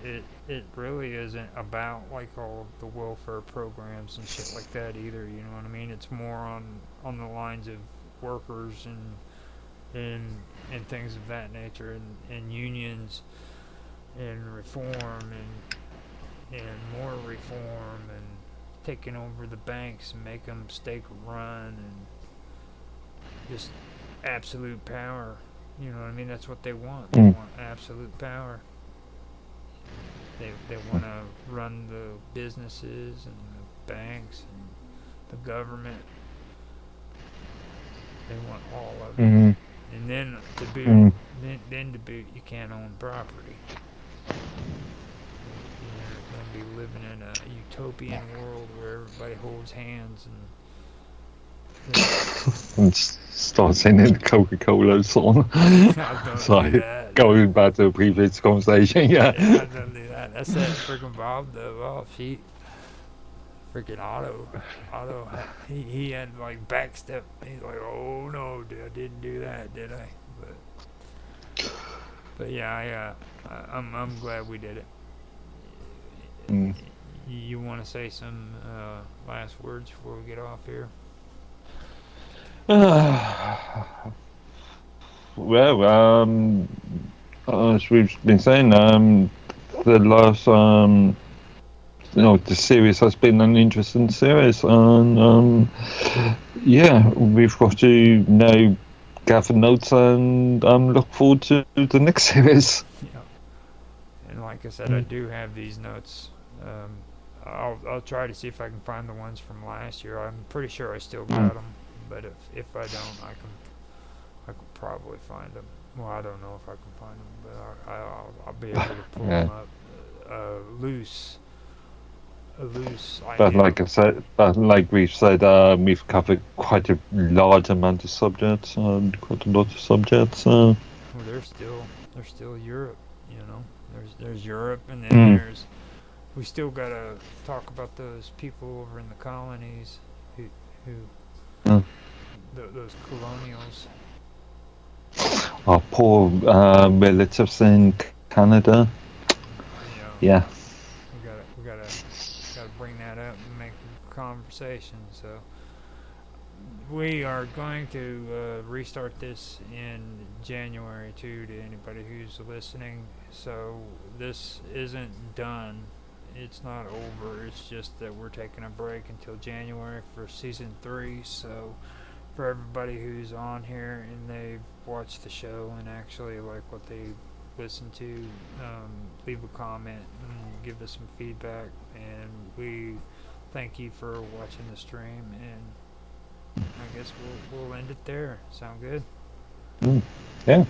Speaker 1: it really isn't about like all of the welfare programs and shit like that either. You know what I mean? It's more on the lines of workers and and things of that nature and unions and reform and more reform and taking over the banks and make them state run and just absolute power. You know what I mean? That's what they want. They
Speaker 2: Mm.
Speaker 1: want absolute power. They want to run the businesses and the banks and the government. They want all of it.
Speaker 2: Mm.
Speaker 1: And then to boot,
Speaker 2: Mm.
Speaker 1: then to boot, you can't own property. You're going to be living in a utopian world where everybody holds hands and
Speaker 2: And start singing the Coca-Cola song.
Speaker 1: I don't do
Speaker 2: So,
Speaker 1: that.
Speaker 2: going back to the previous conversation, yeah.
Speaker 1: Yeah, I don't do that. That's that freaking Bob though. Oh, she freaking Otto. He had like backstep. He's like, oh no, dude, I didn't do that, did I? But yeah, I'm glad we did it.
Speaker 2: Mm.
Speaker 1: You want to say some last words before we get off here?
Speaker 2: Well, as we've been saying, the last, the series has been an interesting series, and yeah, we've got to now gather notes and look forward to the next series.
Speaker 1: Yeah. And like I said, I do have these notes. Um, I'll try to see if I can find the ones from last year. I'm pretty sure I still
Speaker 2: Mm.
Speaker 1: got them, but if I don't, I can probably find them. Well, I don't know if I can find them, but I'll be able to pull them
Speaker 2: Yeah,
Speaker 1: up. Loose, a loose
Speaker 2: but
Speaker 1: idea.
Speaker 2: like I said, but like we've said, we've covered quite a large amount of subjects, quite a lot of subjects.
Speaker 1: Well, there's still Europe. You know, there's Europe, and then
Speaker 2: Mm.
Speaker 1: we still gotta talk about those people over in the colonies who who
Speaker 2: Mm.
Speaker 1: those colonials.
Speaker 2: Our poor relatives in Canada.
Speaker 1: You know,
Speaker 2: Yeah.
Speaker 1: we gotta bring that up and make a conversation. So we are going to restart this in January too. To anybody who's listening, so this isn't done. It's not over. It's just that we're taking a break until January for season 3. So for everybody who's on here and they've watched the show and actually like what they listen to, leave a comment and give us some feedback. And we thank you for watching the stream. And I guess we'll end it there. Sound good?
Speaker 2: Mm. Yeah.